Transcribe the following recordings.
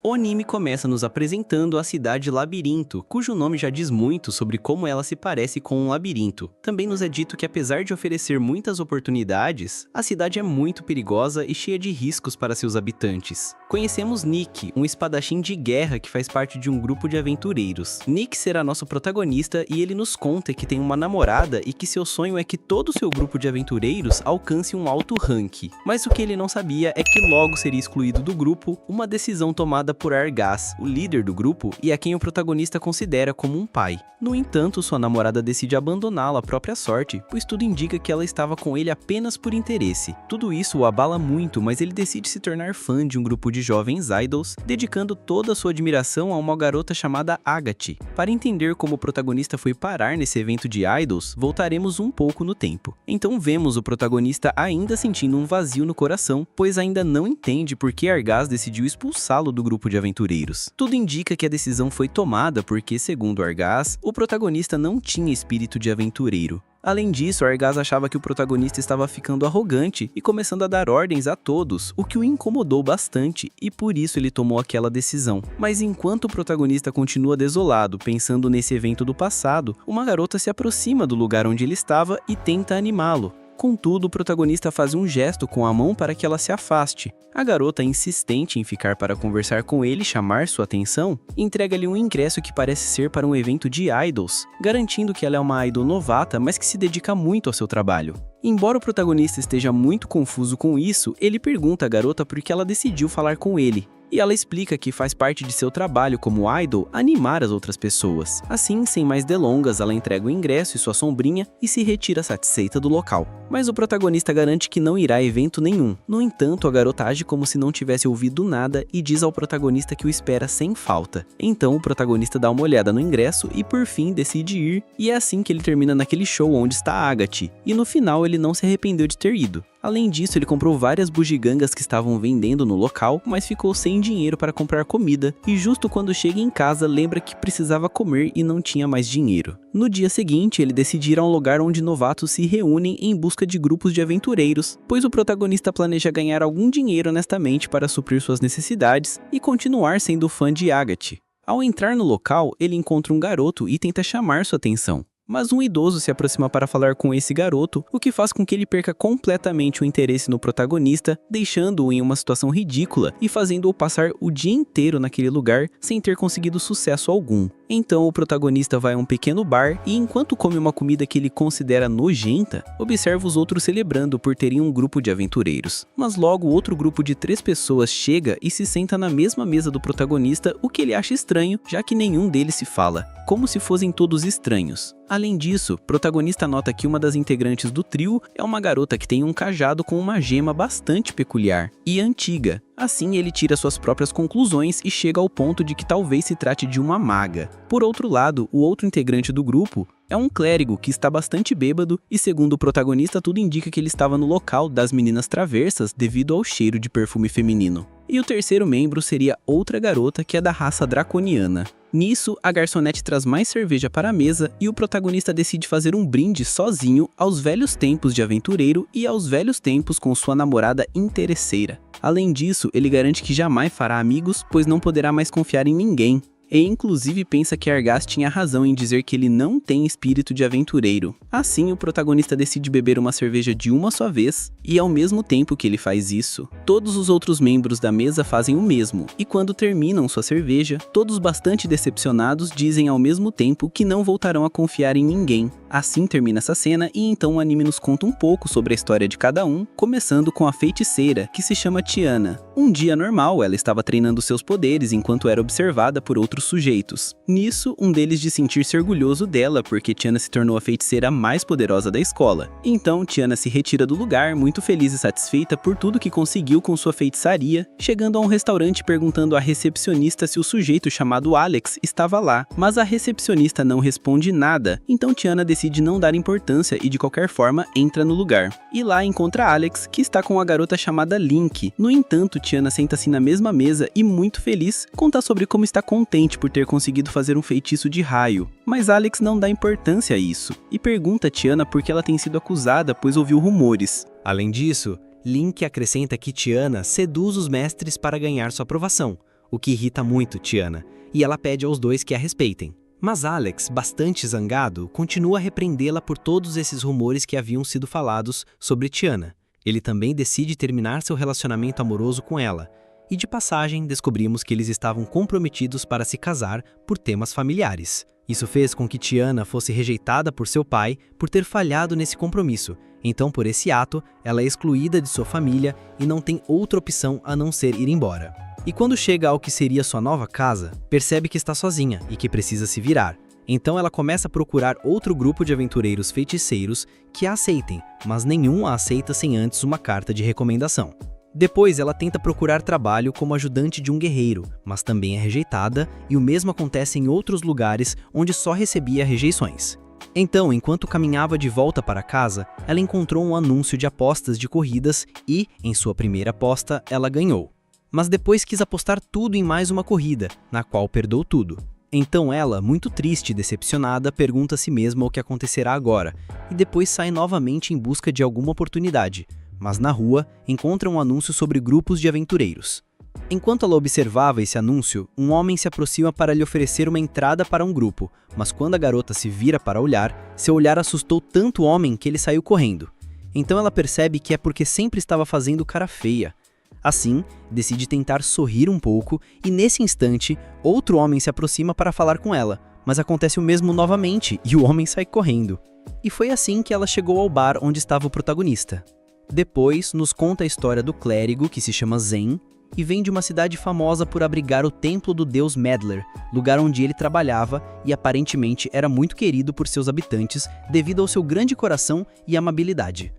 O anime começa nos apresentando a cidade Labirinto, cujo nome já diz muito sobre como ela se parece com um labirinto. Também nos é dito que apesar de oferecer muitas oportunidades, a cidade é muito perigosa e cheia de riscos para seus habitantes. Conhecemos Nick, um espadachim de guerra que faz parte de um grupo de aventureiros. Nick será nosso protagonista e ele nos conta que tem uma namorada e que seu sonho é que todo o seu grupo de aventureiros alcance um alto rank. Mas o que ele não sabia é que logo seria excluído do grupo uma decisão tomada por Argas, o líder do grupo e a quem o protagonista considera como um pai. No entanto, sua namorada decide abandoná-lo à própria sorte, pois tudo indica que ela estava com ele apenas por interesse. Tudo isso o abala muito, mas ele decide se tornar fã de um grupo de jovens idols, dedicando toda a sua admiração a uma garota chamada Agathe. Para entender como o protagonista foi parar nesse evento de idols, voltaremos um pouco no tempo. Então vemos o protagonista ainda sentindo um vazio no coração, pois ainda não entende por que Argas decidiu expulsá-lo do grupo de aventureiros. Tudo indica que a decisão foi tomada porque, segundo Argas, o protagonista não tinha espírito de aventureiro. Além disso, Argas achava que o protagonista estava ficando arrogante e começando a dar ordens a todos, o que o incomodou bastante e por isso ele tomou aquela decisão. Mas enquanto o protagonista continua desolado, pensando nesse evento do passado, uma garota se aproxima do lugar onde ele estava e tenta animá-lo. Contudo, o protagonista faz um gesto com a mão para que ela se afaste. A garota, insistente em ficar para conversar com ele e chamar sua atenção, entrega-lhe um ingresso que parece ser para um evento de idols, garantindo que ela é uma idol novata, mas que se dedica muito ao seu trabalho. Embora o protagonista esteja muito confuso com isso, ele pergunta à garota por que ela decidiu falar com ele. E ela explica que faz parte de seu trabalho como idol animar as outras pessoas. Assim, sem mais delongas, ela entrega o ingresso e sua sombrinha e se retira satisfeita do local. Mas o protagonista garante que não irá a evento nenhum. No entanto, a garota age como se não tivesse ouvido nada e diz ao protagonista que o espera sem falta. Então o protagonista dá uma olhada no ingresso e por fim decide ir, e é assim que ele termina naquele show onde está a Agathe. E no final ele não se arrependeu de ter ido. Além disso, ele comprou várias bugigangas que estavam vendendo no local, mas ficou sem dinheiro para comprar comida, e justo quando chega em casa lembra que precisava comer e não tinha mais dinheiro. No dia seguinte, ele decide ir a um lugar onde novatos se reúnem em busca de grupos de aventureiros, pois o protagonista planeja ganhar algum dinheiro honestamente para suprir suas necessidades e continuar sendo fã de Agathe. Ao entrar no local, ele encontra um garoto e tenta chamar sua atenção. Mas um idoso se aproxima para falar com esse garoto, o que faz com que ele perca completamente o interesse no protagonista, deixando-o em uma situação ridícula e fazendo-o passar o dia inteiro naquele lugar sem ter conseguido sucesso algum. Então o protagonista vai a um pequeno bar e enquanto come uma comida que ele considera nojenta, observa os outros celebrando por terem um grupo de aventureiros. Mas logo outro grupo de 3 pessoas chega e se senta na mesma mesa do protagonista, o que ele acha estranho, já que nenhum deles se fala, como se fossem todos estranhos. Além disso, o protagonista nota que uma das integrantes do trio é uma garota que tem um cajado com uma gema bastante peculiar e antiga. Assim, ele tira suas próprias conclusões e chega ao ponto de que talvez se trate de uma maga. Por outro lado, o outro integrante do grupo é um clérigo que está bastante bêbado e, segundo o protagonista, tudo indica que ele estava no local das meninas traversas devido ao cheiro de perfume feminino. E o terceiro membro seria outra garota que é da raça draconiana. Nisso, a garçonete traz mais cerveja para a mesa e o protagonista decide fazer um brinde sozinho aos velhos tempos de aventureiro e aos velhos tempos com sua namorada interesseira. Além disso, ele garante que jamais fará amigos, pois não poderá mais confiar em ninguém. E inclusive pensa que Argas tinha razão em dizer que ele não tem espírito de aventureiro. Assim, o protagonista decide beber uma cerveja de uma só vez, e ao mesmo tempo que ele faz isso, todos os outros membros da mesa fazem o mesmo, e quando terminam sua cerveja, todos bastante decepcionados dizem ao mesmo tempo que não voltarão a confiar em ninguém. Assim termina essa cena e então o anime nos conta um pouco sobre a história de cada um, começando com a feiticeira, que se chama Tiana. Um dia normal, ela estava treinando seus poderes enquanto era observada por outros sujeitos. Nisso, um deles diz sentir-se orgulhoso dela porque Tiana se tornou a feiticeira mais poderosa da escola. Então, Tiana se retira do lugar, muito feliz e satisfeita por tudo que conseguiu com sua feitiçaria, chegando a um restaurante perguntando à recepcionista se o sujeito chamado Alex estava lá, mas a recepcionista não responde nada, então Tiana decide não dar importância e de qualquer forma entra no lugar. E lá encontra Alex, que está com a garota chamada Link. No entanto, Tiana senta-se na mesma mesa e, muito feliz, conta sobre como está contente por ter conseguido fazer um feitiço de raio. Mas Alex não dá importância a isso, e pergunta a Tiana por que ela tem sido acusada, pois ouviu rumores. Além disso, Link acrescenta que Tiana seduz os mestres para ganhar sua aprovação, o que irrita muito Tiana, e ela pede aos dois que a respeitem. Mas Alex, bastante zangado, continua a repreendê-la por todos esses rumores que haviam sido falados sobre Tiana. Ele também decide terminar seu relacionamento amoroso com ela, e de passagem descobrimos que eles estavam comprometidos para se casar por temas familiares. Isso fez com que Tiana fosse rejeitada por seu pai por ter falhado nesse compromisso. Então, por esse ato, ela é excluída de sua família e não tem outra opção a não ser ir embora. E quando chega ao que seria sua nova casa, percebe que está sozinha e que precisa se virar. Então ela começa a procurar outro grupo de aventureiros feiticeiros que a aceitem, mas nenhum a aceita sem antes uma carta de recomendação. Depois ela tenta procurar trabalho como ajudante de um guerreiro, mas também é rejeitada, e o mesmo acontece em outros lugares onde só recebia rejeições. Então, enquanto caminhava de volta para casa, ela encontrou um anúncio de apostas de corridas e, em sua primeira aposta, ela ganhou. Mas depois quis apostar tudo em mais uma corrida, na qual perdeu tudo. Então ela, muito triste e decepcionada, pergunta a si mesma o que acontecerá agora, e depois sai novamente em busca de alguma oportunidade. Mas na rua, encontra um anúncio sobre grupos de aventureiros. Enquanto ela observava esse anúncio, um homem se aproxima para lhe oferecer uma entrada para um grupo, mas quando a garota se vira para olhar, seu olhar assustou tanto o homem que ele saiu correndo. Então ela percebe que é porque sempre estava fazendo cara feia. Assim, decide tentar sorrir um pouco e nesse instante, outro homem se aproxima para falar com ela, mas acontece o mesmo novamente e o homem sai correndo. E foi assim que ela chegou ao bar onde estava o protagonista. Depois, nos conta a história do clérigo, que se chama Zen, e vem de uma cidade famosa por abrigar o templo do deus Medler, lugar onde ele trabalhava e aparentemente era muito querido por seus habitantes devido ao seu grande coração e amabilidade.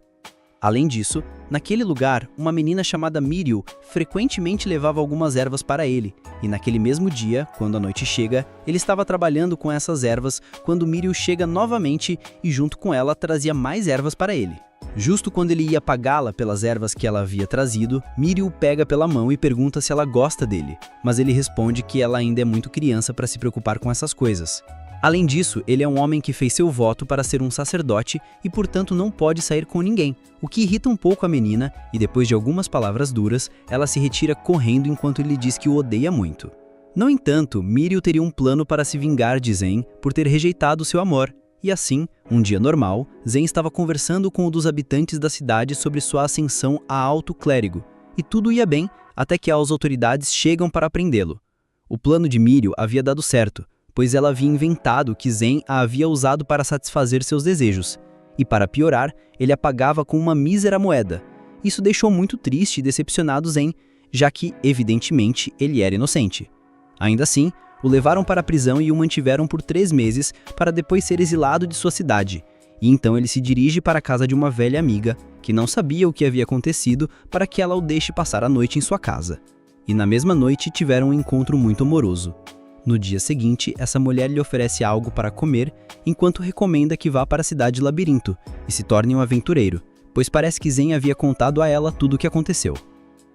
Além disso, naquele lugar, uma menina chamada Miriel frequentemente levava algumas ervas para ele, e naquele mesmo dia, quando a noite chega, ele estava trabalhando com essas ervas quando Miriel chega novamente e junto com ela trazia mais ervas para ele. Justo quando ele ia pagá-la pelas ervas que ela havia trazido, Miriel o pega pela mão e pergunta se ela gosta dele, mas ele responde que ela ainda é muito criança para se preocupar com essas coisas. Além disso, ele é um homem que fez seu voto para ser um sacerdote e, portanto, não pode sair com ninguém, o que irrita um pouco a menina e, depois de algumas palavras duras, ela se retira correndo enquanto ele diz que o odeia muito. No entanto, Miriel teria um plano para se vingar de Zen por ter rejeitado seu amor. E assim, um dia normal, Zen estava conversando com um dos habitantes da cidade sobre sua ascensão a alto clérigo, e tudo ia bem até que as autoridades chegam para prendê-lo. O plano de Miriel havia dado certo, pois ela havia inventado que Zen a havia usado para satisfazer seus desejos, e para piorar, ele a pagava com uma mísera moeda. Isso deixou muito triste e decepcionado Zen, já que, evidentemente, ele era inocente. Ainda assim, o levaram para a prisão e o mantiveram por 3 meses para depois ser exilado de sua cidade, e então ele se dirige para a casa de uma velha amiga, que não sabia o que havia acontecido para que ela o deixe passar a noite em sua casa. E na mesma noite tiveram um encontro muito amoroso. No dia seguinte, essa mulher lhe oferece algo para comer, enquanto recomenda que vá para a cidade Labirinto e se torne um aventureiro, pois parece que Zen havia contado a ela tudo o que aconteceu.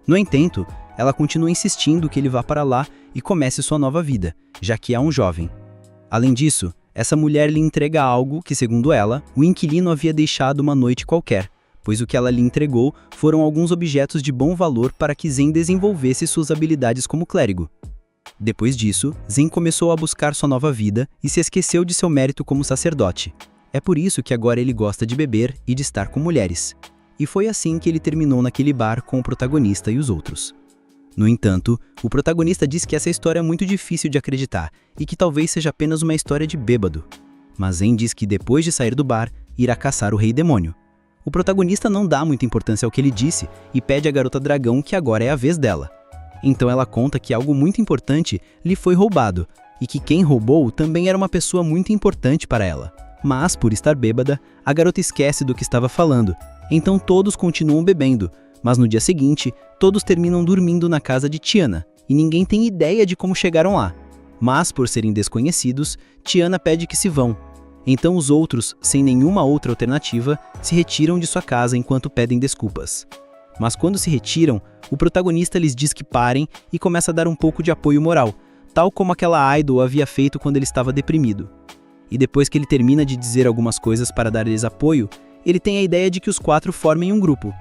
No entanto, ela continua insistindo que ele vá para lá e comece sua nova vida, já que é um jovem. Além disso, essa mulher lhe entrega algo que, segundo ela, o inquilino havia deixado uma noite qualquer, pois o que ela lhe entregou foram alguns objetos de bom valor para que Zen desenvolvesse suas habilidades como clérigo. Depois disso, Zen começou a buscar sua nova vida e se esqueceu de seu mérito como sacerdote. É por isso que agora ele gosta de beber e de estar com mulheres. E foi assim que ele terminou naquele bar com o protagonista e os outros. No entanto, o protagonista diz que essa história é muito difícil de acreditar e que talvez seja apenas uma história de bêbado. Mas Zen diz que depois de sair do bar, irá caçar o rei demônio. O protagonista não dá muita importância ao que ele disse e pede à garota dragão que agora é a vez dela. Então ela conta que algo muito importante lhe foi roubado e que quem roubou também era uma pessoa muito importante para ela. Mas, por estar bêbada, a garota esquece do que estava falando, então todos continuam bebendo, mas no dia seguinte, todos terminam dormindo na casa de Tiana, e ninguém tem ideia de como chegaram lá. Mas, por serem desconhecidos, Tiana pede que se vão. Então os outros, sem nenhuma outra alternativa, se retiram de sua casa enquanto pedem desculpas. Mas quando se retiram, o protagonista lhes diz que parem e começa a dar um pouco de apoio moral, tal como aquela idol havia feito quando ele estava deprimido. E depois que ele termina de dizer algumas coisas para dar-lhes apoio, ele tem a ideia de que os 4 formem um grupo.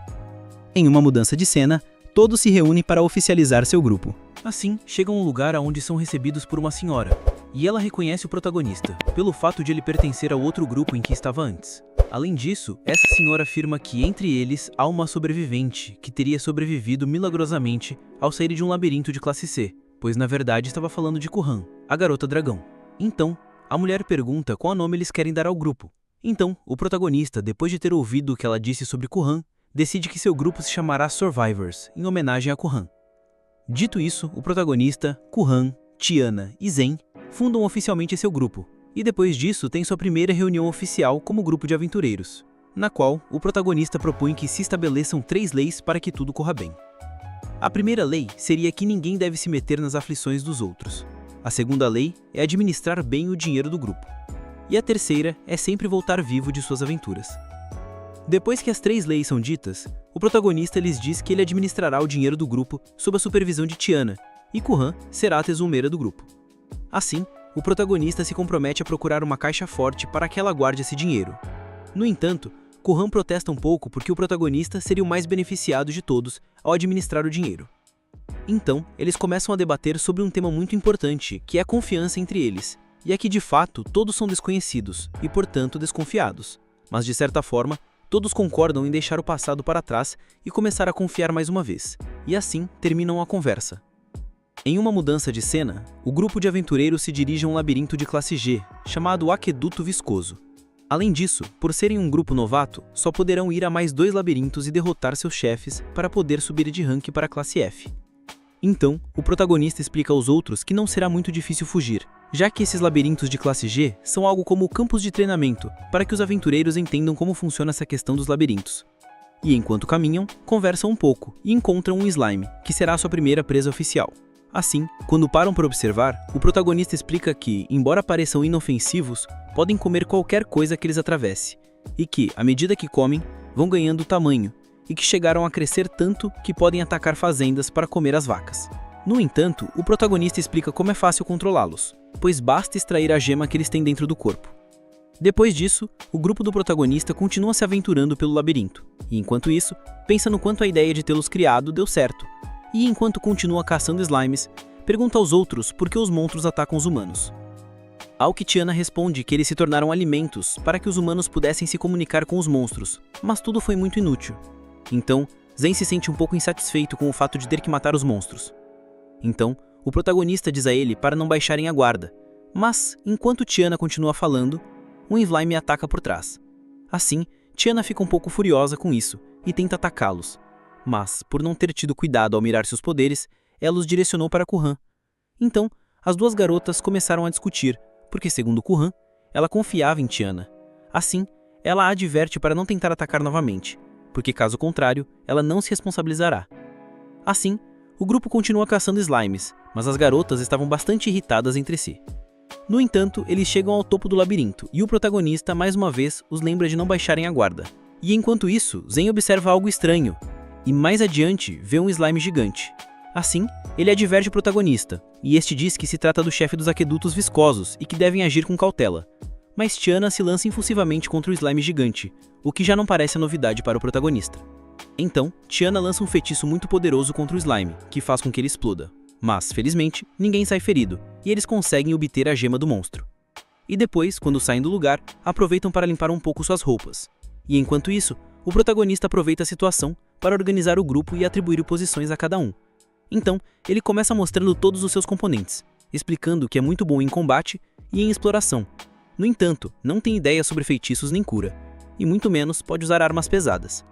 Em uma mudança de cena, todos se reúnem para oficializar seu grupo. Assim, chegam a um lugar onde são recebidos por uma senhora, e ela reconhece o protagonista, pelo fato de ele pertencer ao outro grupo em que estava antes. Além disso, essa senhora afirma que entre eles há uma sobrevivente que teria sobrevivido milagrosamente ao sair de um labirinto de classe C, pois na verdade estava falando de Kuhan, a garota dragão. Então, a mulher pergunta qual nome eles querem dar ao grupo. Então, o protagonista, depois de ter ouvido o que ela disse sobre Kuhan, decide que seu grupo se chamará Survivors, em homenagem a Kuhan. Dito isso, o protagonista, Kuhan, Tiana e Zen fundam oficialmente seu grupo, e depois disso tem sua primeira reunião oficial como grupo de aventureiros, na qual o protagonista propõe que se estabeleçam 3 leis para que tudo corra bem. A primeira lei seria que ninguém deve se meter nas aflições dos outros. A segunda lei é administrar bem o dinheiro do grupo. E a terceira é sempre voltar vivo de suas aventuras. Depois que as 3 leis são ditas, o protagonista lhes diz que ele administrará o dinheiro do grupo sob a supervisão de Tiana, e Kuhan será a tesomeira do grupo. Assim, o protagonista se compromete a procurar uma caixa forte para que ela guarde esse dinheiro. No entanto, Kuhan protesta um pouco porque o protagonista seria o mais beneficiado de todos ao administrar o dinheiro. Então, eles começam a debater sobre um tema muito importante, que é a confiança entre eles, e é que de fato todos são desconhecidos e, portanto, desconfiados. Mas de certa forma, todos concordam em deixar o passado para trás e começar a confiar mais uma vez, e assim terminam a conversa. Em uma mudança de cena, o grupo de aventureiros se dirige a um labirinto de classe G, chamado Aqueduto Viscoso. Além disso, por serem um grupo novato, só poderão ir a mais 2 labirintos e derrotar seus chefes para poder subir de rank para a classe F. Então, o protagonista explica aos outros que não será muito difícil fugir, já que esses labirintos de classe G são algo como campos de treinamento, para que os aventureiros entendam como funciona essa questão dos labirintos. E enquanto caminham, conversam um pouco e encontram um slime, que será sua primeira presa oficial. Assim, quando param para observar, o protagonista explica que, embora pareçam inofensivos, podem comer qualquer coisa que eles atravessem, e que, à medida que comem, vão ganhando tamanho, e que chegaram a crescer tanto que podem atacar fazendas para comer as vacas. No entanto, o protagonista explica como é fácil controlá-los, pois basta extrair a gema que eles têm dentro do corpo. Depois disso, o grupo do protagonista continua se aventurando pelo labirinto, e enquanto isso, pensa no quanto a ideia de tê-los criado deu certo. E enquanto continua caçando slimes, pergunta aos outros por que os monstros atacam os humanos. Ao que Tiana responde que eles se tornaram alimentos para que os humanos pudessem se comunicar com os monstros, mas tudo foi muito inútil. Então, Zen se sente um pouco insatisfeito com o fato de ter que matar os monstros. Então, o protagonista diz a ele para não baixarem a guarda, mas, enquanto Tiana continua falando, um slime ataca por trás. Assim, Tiana fica um pouco furiosa com isso e tenta atacá-los. Mas, por não ter tido cuidado ao mirar seus poderes, ela os direcionou para Kuhan. Então, as 2 garotas começaram a discutir, porque segundo Kuhan, ela confiava em Tiana. Assim, ela a adverte para não tentar atacar novamente, porque caso contrário, ela não se responsabilizará. Assim, o grupo continua caçando slimes, mas as garotas estavam bastante irritadas entre si. No entanto, eles chegam ao topo do labirinto, e o protagonista, mais uma vez, os lembra de não baixarem a guarda. E enquanto isso, Zen observa algo estranho, e mais adiante vê um slime gigante. Assim, ele adverte o protagonista, e este diz que se trata do chefe dos aquedutos viscosos e que devem agir com cautela. Mas Tiana se lança impulsivamente contra o slime gigante, o que já não parece a novidade para o protagonista. Então, Tiana lança um feitiço muito poderoso contra o slime, que faz com que ele exploda. Mas, felizmente, ninguém sai ferido, e eles conseguem obter a gema do monstro. E depois, quando saem do lugar, aproveitam para limpar um pouco suas roupas. E enquanto isso, o protagonista aproveita a situação para organizar o grupo e atribuir posições a cada um. Então, ele começa mostrando todos os seus componentes, explicando que é muito bom em combate e em exploração. No entanto, não tem ideia sobre feitiços nem cura, e muito menos pode usar armas pesadas.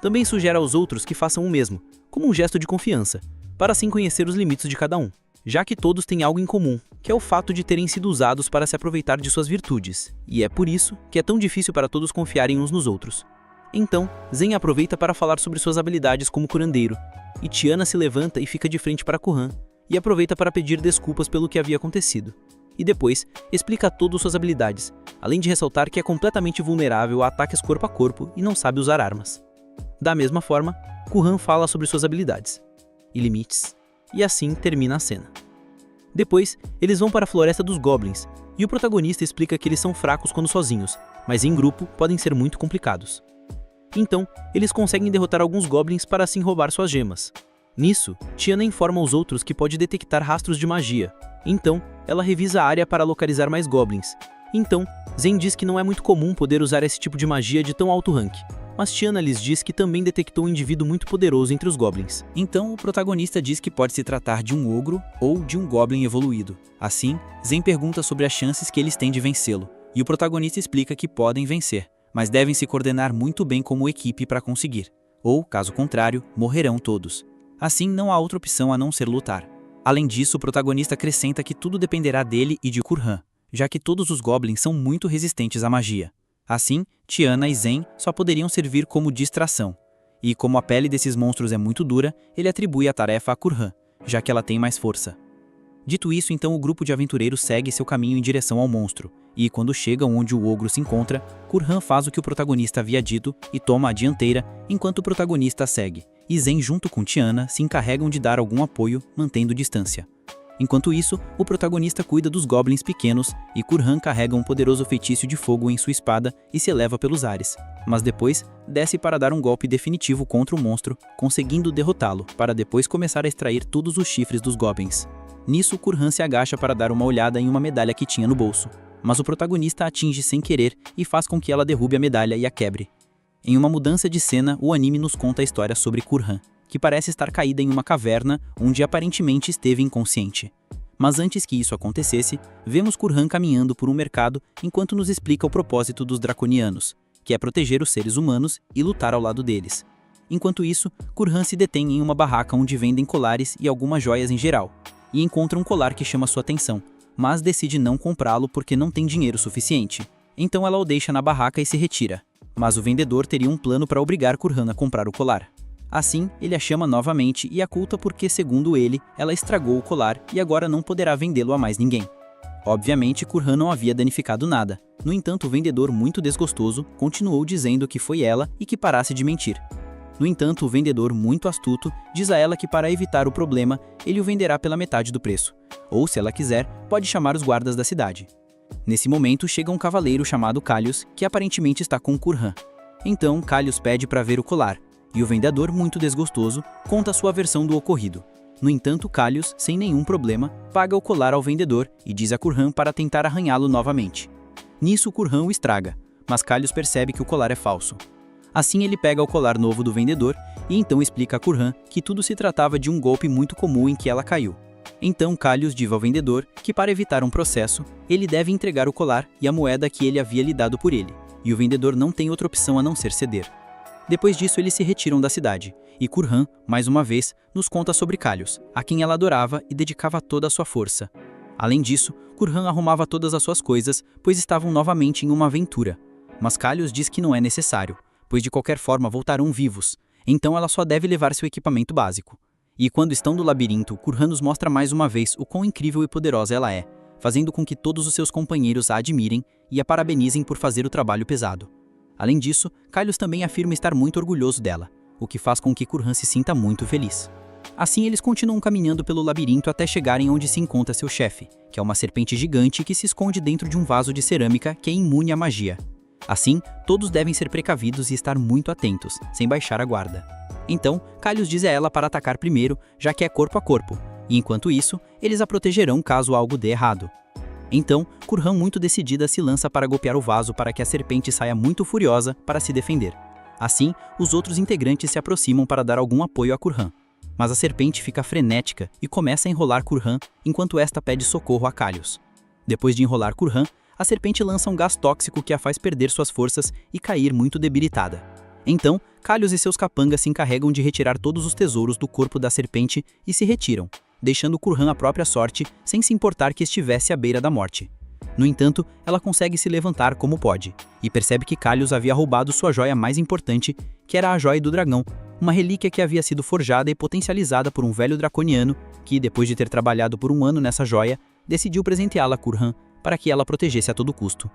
Também sugere aos outros que façam o mesmo, como um gesto de confiança, para assim conhecer os limites de cada um, já que todos têm algo em comum, que é o fato de terem sido usados para se aproveitar de suas virtudes, e é por isso que é tão difícil para todos confiarem uns nos outros. Então, Zen aproveita para falar sobre suas habilidades como curandeiro, e Tiana se levanta e fica de frente para Kuhan, e aproveita para pedir desculpas pelo que havia acontecido. E depois, explica todas suas habilidades, além de ressaltar que é completamente vulnerável a ataques corpo a corpo e não sabe usar armas. Da mesma forma, Kuhan fala sobre suas habilidades e limites, e assim termina a cena. Depois, eles vão para a Floresta dos Goblins, e o protagonista explica que eles são fracos quando sozinhos, mas em grupo podem ser muito complicados. Então, eles conseguem derrotar alguns goblins para assim roubar suas gemas. Nisso, Tiana informa aos outros que pode detectar rastros de magia. Então, ela revisa a área para localizar mais goblins. Então, Zen diz que não é muito comum poder usar esse tipo de magia de tão alto rank, mas Tiana lhes diz que também detectou um indivíduo muito poderoso entre os goblins. Então, o protagonista diz que pode se tratar de um ogro ou de um goblin evoluído. Assim, Zen pergunta sobre as chances que eles têm de vencê-lo, e o protagonista explica que podem vencer, mas devem se coordenar muito bem como equipe para conseguir, ou, caso contrário, morrerão todos. Assim, não há outra opção a não ser lutar. Além disso, o protagonista acrescenta que tudo dependerá dele e de Kurhan, já que todos os goblins são muito resistentes à magia. Assim, Tiana e Zen só poderiam servir como distração. E como a pele desses monstros é muito dura, ele atribui a tarefa a Kurhan, já que ela tem mais força. Dito isso, então o grupo de aventureiros segue seu caminho em direção ao monstro, e quando chegam onde o ogro se encontra, Kurhan faz o que o protagonista havia dito e toma a dianteira, enquanto o protagonista segue, e Zen junto com Tiana se encarregam de dar algum apoio, mantendo distância. Enquanto isso, o protagonista cuida dos goblins pequenos e Kurhan carrega um poderoso feitiço de fogo em sua espada e se eleva pelos ares, mas depois desce para dar um golpe definitivo contra o monstro, conseguindo derrotá-lo, para depois começar a extrair todos os chifres dos goblins. Nisso, Kurhan se agacha para dar uma olhada em uma medalha que tinha no bolso, mas o protagonista a atinge sem querer e faz com que ela derrube a medalha e a quebre. Em uma mudança de cena, o anime nos conta a história sobre Kurhan, que parece estar caída em uma caverna onde aparentemente esteve inconsciente. Mas antes que isso acontecesse, vemos Kurhan caminhando por um mercado enquanto nos explica o propósito dos draconianos, que é proteger os seres humanos e lutar ao lado deles. Enquanto isso, Kurhan se detém em uma barraca onde vendem colares e algumas joias em geral, e encontra um colar que chama sua atenção, mas decide não comprá-lo porque não tem dinheiro suficiente. Então ela o deixa na barraca e se retira. Mas o vendedor teria um plano para obrigar Kurhan a comprar o colar. Assim, ele a chama novamente e a culpa porque, segundo ele, ela estragou o colar e agora não poderá vendê-lo a mais ninguém. Obviamente, Kurhan não havia danificado nada. No entanto, o vendedor, muito desgostoso, continuou dizendo que foi ela e que parasse de mentir. No entanto, o vendedor, muito astuto, diz a ela que para evitar o problema, ele o venderá pela metade do preço. Ou, se ela quiser, pode chamar os guardas da cidade. Nesse momento, chega um cavaleiro chamado Kalius, que aparentemente está com Kurhan. Então, Kalius pede para ver o colar. E o vendedor, muito desgostoso, conta sua versão do ocorrido. No entanto, Kalius, sem nenhum problema, paga o colar ao vendedor e diz a Kurhan para tentar arranhá-lo novamente. Nisso, Kurhan o estraga, mas Kalius percebe que o colar é falso. Assim, ele pega o colar novo do vendedor e então explica a Kurhan que tudo se tratava de um golpe muito comum em que ela caiu. Então, Kalius diz ao vendedor que para evitar um processo, ele deve entregar o colar e a moeda que ele havia lhe dado por ele, e o vendedor não tem outra opção a não ser ceder. Depois disso, eles se retiram da cidade, e Kurhan, mais uma vez, nos conta sobre Kalius, a quem ela adorava e dedicava toda a sua força. Além disso, Kurhan arrumava todas as suas coisas, pois estavam novamente em uma aventura. Mas Kalius diz que não é necessário, pois de qualquer forma voltarão vivos, então ela só deve levar seu equipamento básico. E quando estão no labirinto, Kurhan nos mostra mais uma vez o quão incrível e poderosa ela é, fazendo com que todos os seus companheiros a admirem e a parabenizem por fazer o trabalho pesado. Além disso, Kalius também afirma estar muito orgulhoso dela, o que faz com que Kurhan se sinta muito feliz. Assim, eles continuam caminhando pelo labirinto até chegarem onde se encontra seu chefe, que é uma serpente gigante que se esconde dentro de um vaso de cerâmica que é imune à magia. Assim, todos devem ser precavidos e estar muito atentos, sem baixar a guarda. Então, Kalius diz a ela para atacar primeiro, já que é corpo a corpo, e enquanto isso, eles a protegerão caso algo dê errado. Então, Kurhan, muito decidida, se lança para golpear o vaso para que a serpente saia muito furiosa para se defender. Assim, os outros integrantes se aproximam para dar algum apoio a Kurhan. Mas a serpente fica frenética e começa a enrolar Kurhan enquanto esta pede socorro a Kalius. Depois de enrolar Kurhan, a serpente lança um gás tóxico que a faz perder suas forças e cair muito debilitada. Então, Kalius e seus capangas se encarregam de retirar todos os tesouros do corpo da serpente e se retiram, deixando Kurhan à própria sorte, sem se importar que estivesse à beira da morte. No entanto, ela consegue se levantar como pode, e percebe que Kalius havia roubado sua joia mais importante, que era a Joia do Dragão, uma relíquia que havia sido forjada e potencializada por um velho draconiano, que, depois de ter trabalhado por um ano nessa joia, decidiu presenteá-la a Kurhan, para que ela a protegesse a todo custo.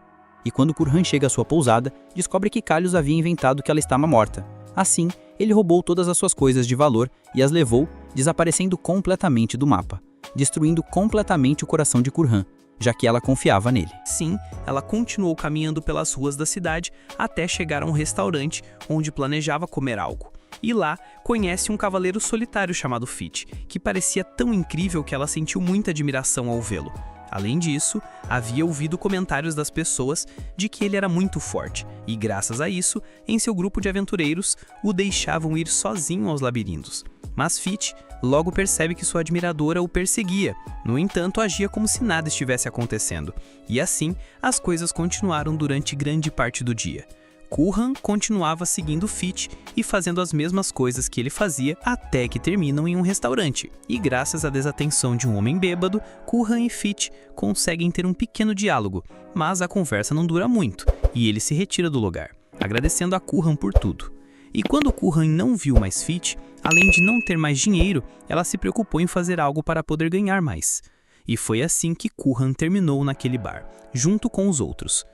E quando Kurhan chega à sua pousada, descobre que Kalius havia inventado que ela estava morta. Assim, ele roubou todas as suas coisas de valor e as levou, desaparecendo completamente do mapa, destruindo completamente o coração de Kurhan, já que ela confiava nele. Sim, ela continuou caminhando pelas ruas da cidade até chegar a um restaurante onde planejava comer algo. e lá conhece um cavaleiro solitário chamado Fit, que parecia tão incrível que ela sentiu muita admiração ao vê-lo. Além disso, havia ouvido comentários das pessoas de que ele era muito forte, e graças a isso, em seu grupo de aventureiros, o deixavam ir sozinho aos labirintos. Mas Fit logo percebe que sua admiradora o perseguia, no entanto agia como se nada estivesse acontecendo, e assim as coisas continuaram durante grande parte do dia. Curran continuava seguindo Fit e fazendo as mesmas coisas que ele fazia até que terminam em um restaurante. E graças à desatenção de um homem bêbado, Curran e Fit conseguem ter um pequeno diálogo, mas a conversa não dura muito e ele se retira do lugar, agradecendo a Curran por tudo. E quando Curran não viu mais Fit, além de não ter mais dinheiro, ela se preocupou em fazer algo para poder ganhar mais. E foi assim que Curran terminou naquele bar, junto com os outros.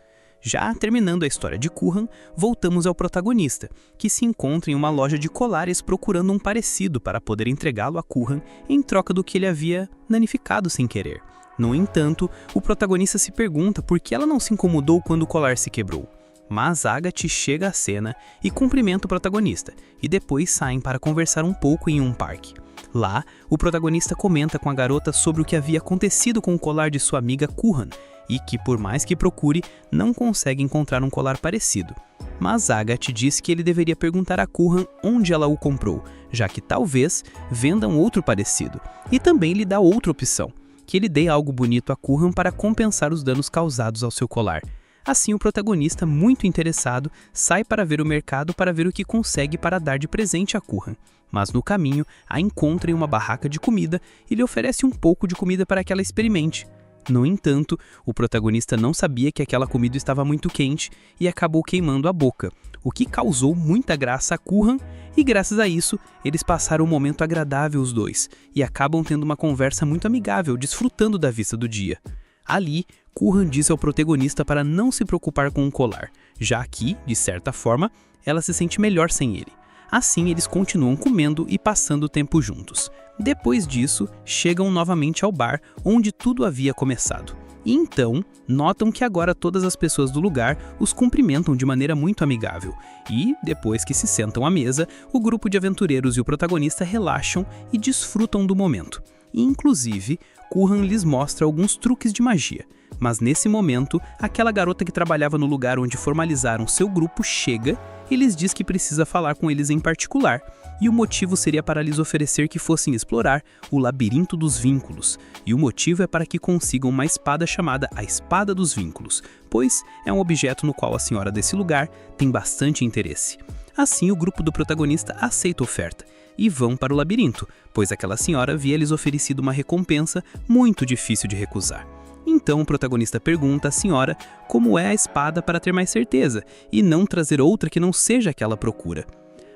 Já terminando a história de Curran, voltamos ao protagonista, que se encontra em uma loja de colares procurando um parecido para poder entregá-lo a Curran em troca do que ele havia danificado sem querer. No entanto, o protagonista se pergunta por que ela não se incomodou quando o colar se quebrou. Mas Agathe chega à cena e cumprimenta o protagonista, e depois saem para conversar um pouco em um parque. Lá, o protagonista comenta com a garota sobre o que havia acontecido com o colar de sua amiga Curran, e que por mais que procure, não consegue encontrar um colar parecido. Mas Agathe diz que ele deveria perguntar a Curran onde ela o comprou, já que talvez vendam outro parecido, e também lhe dá outra opção, que ele dê algo bonito a Curran para compensar os danos causados ao seu colar. Assim, o protagonista, muito interessado, sai para ver o mercado para ver o que consegue para dar de presente a Curran. Mas no caminho, a encontra em uma barraca de comida e lhe oferece um pouco de comida para que ela experimente. No entanto, o protagonista não sabia que aquela comida estava muito quente e acabou queimando a boca, o que causou muita graça a Curran, e graças a isso, eles passaram um momento agradável os dois, e acabam tendo uma conversa muito amigável, desfrutando da vista do dia. Ali, Curran diz ao protagonista para não se preocupar com o colar, já que, de certa forma, ela se sente melhor sem ele. Assim, eles continuam comendo e passando o tempo juntos. Depois disso, chegam novamente ao bar onde tudo havia começado. E então, notam que agora todas as pessoas do lugar os cumprimentam de maneira muito amigável. E, depois que se sentam à mesa, o grupo de aventureiros e o protagonista relaxam e desfrutam do momento. E, inclusive, Curran lhes mostra alguns truques de magia. Mas nesse momento, aquela garota que trabalhava no lugar onde formalizaram seu grupo chega e lhes diz que precisa falar com eles em particular, e o motivo seria para lhes oferecer que fossem explorar o Labirinto dos Vínculos, e o motivo é para que consigam uma espada chamada a Espada dos Vínculos, pois é um objeto no qual a senhora desse lugar tem bastante interesse. Assim, o grupo do protagonista aceita a oferta, e vão para o labirinto, pois aquela senhora havia lhes oferecido uma recompensa muito difícil de recusar. Então o protagonista pergunta à senhora como é a espada para ter mais certeza e não trazer outra que não seja aquela procura.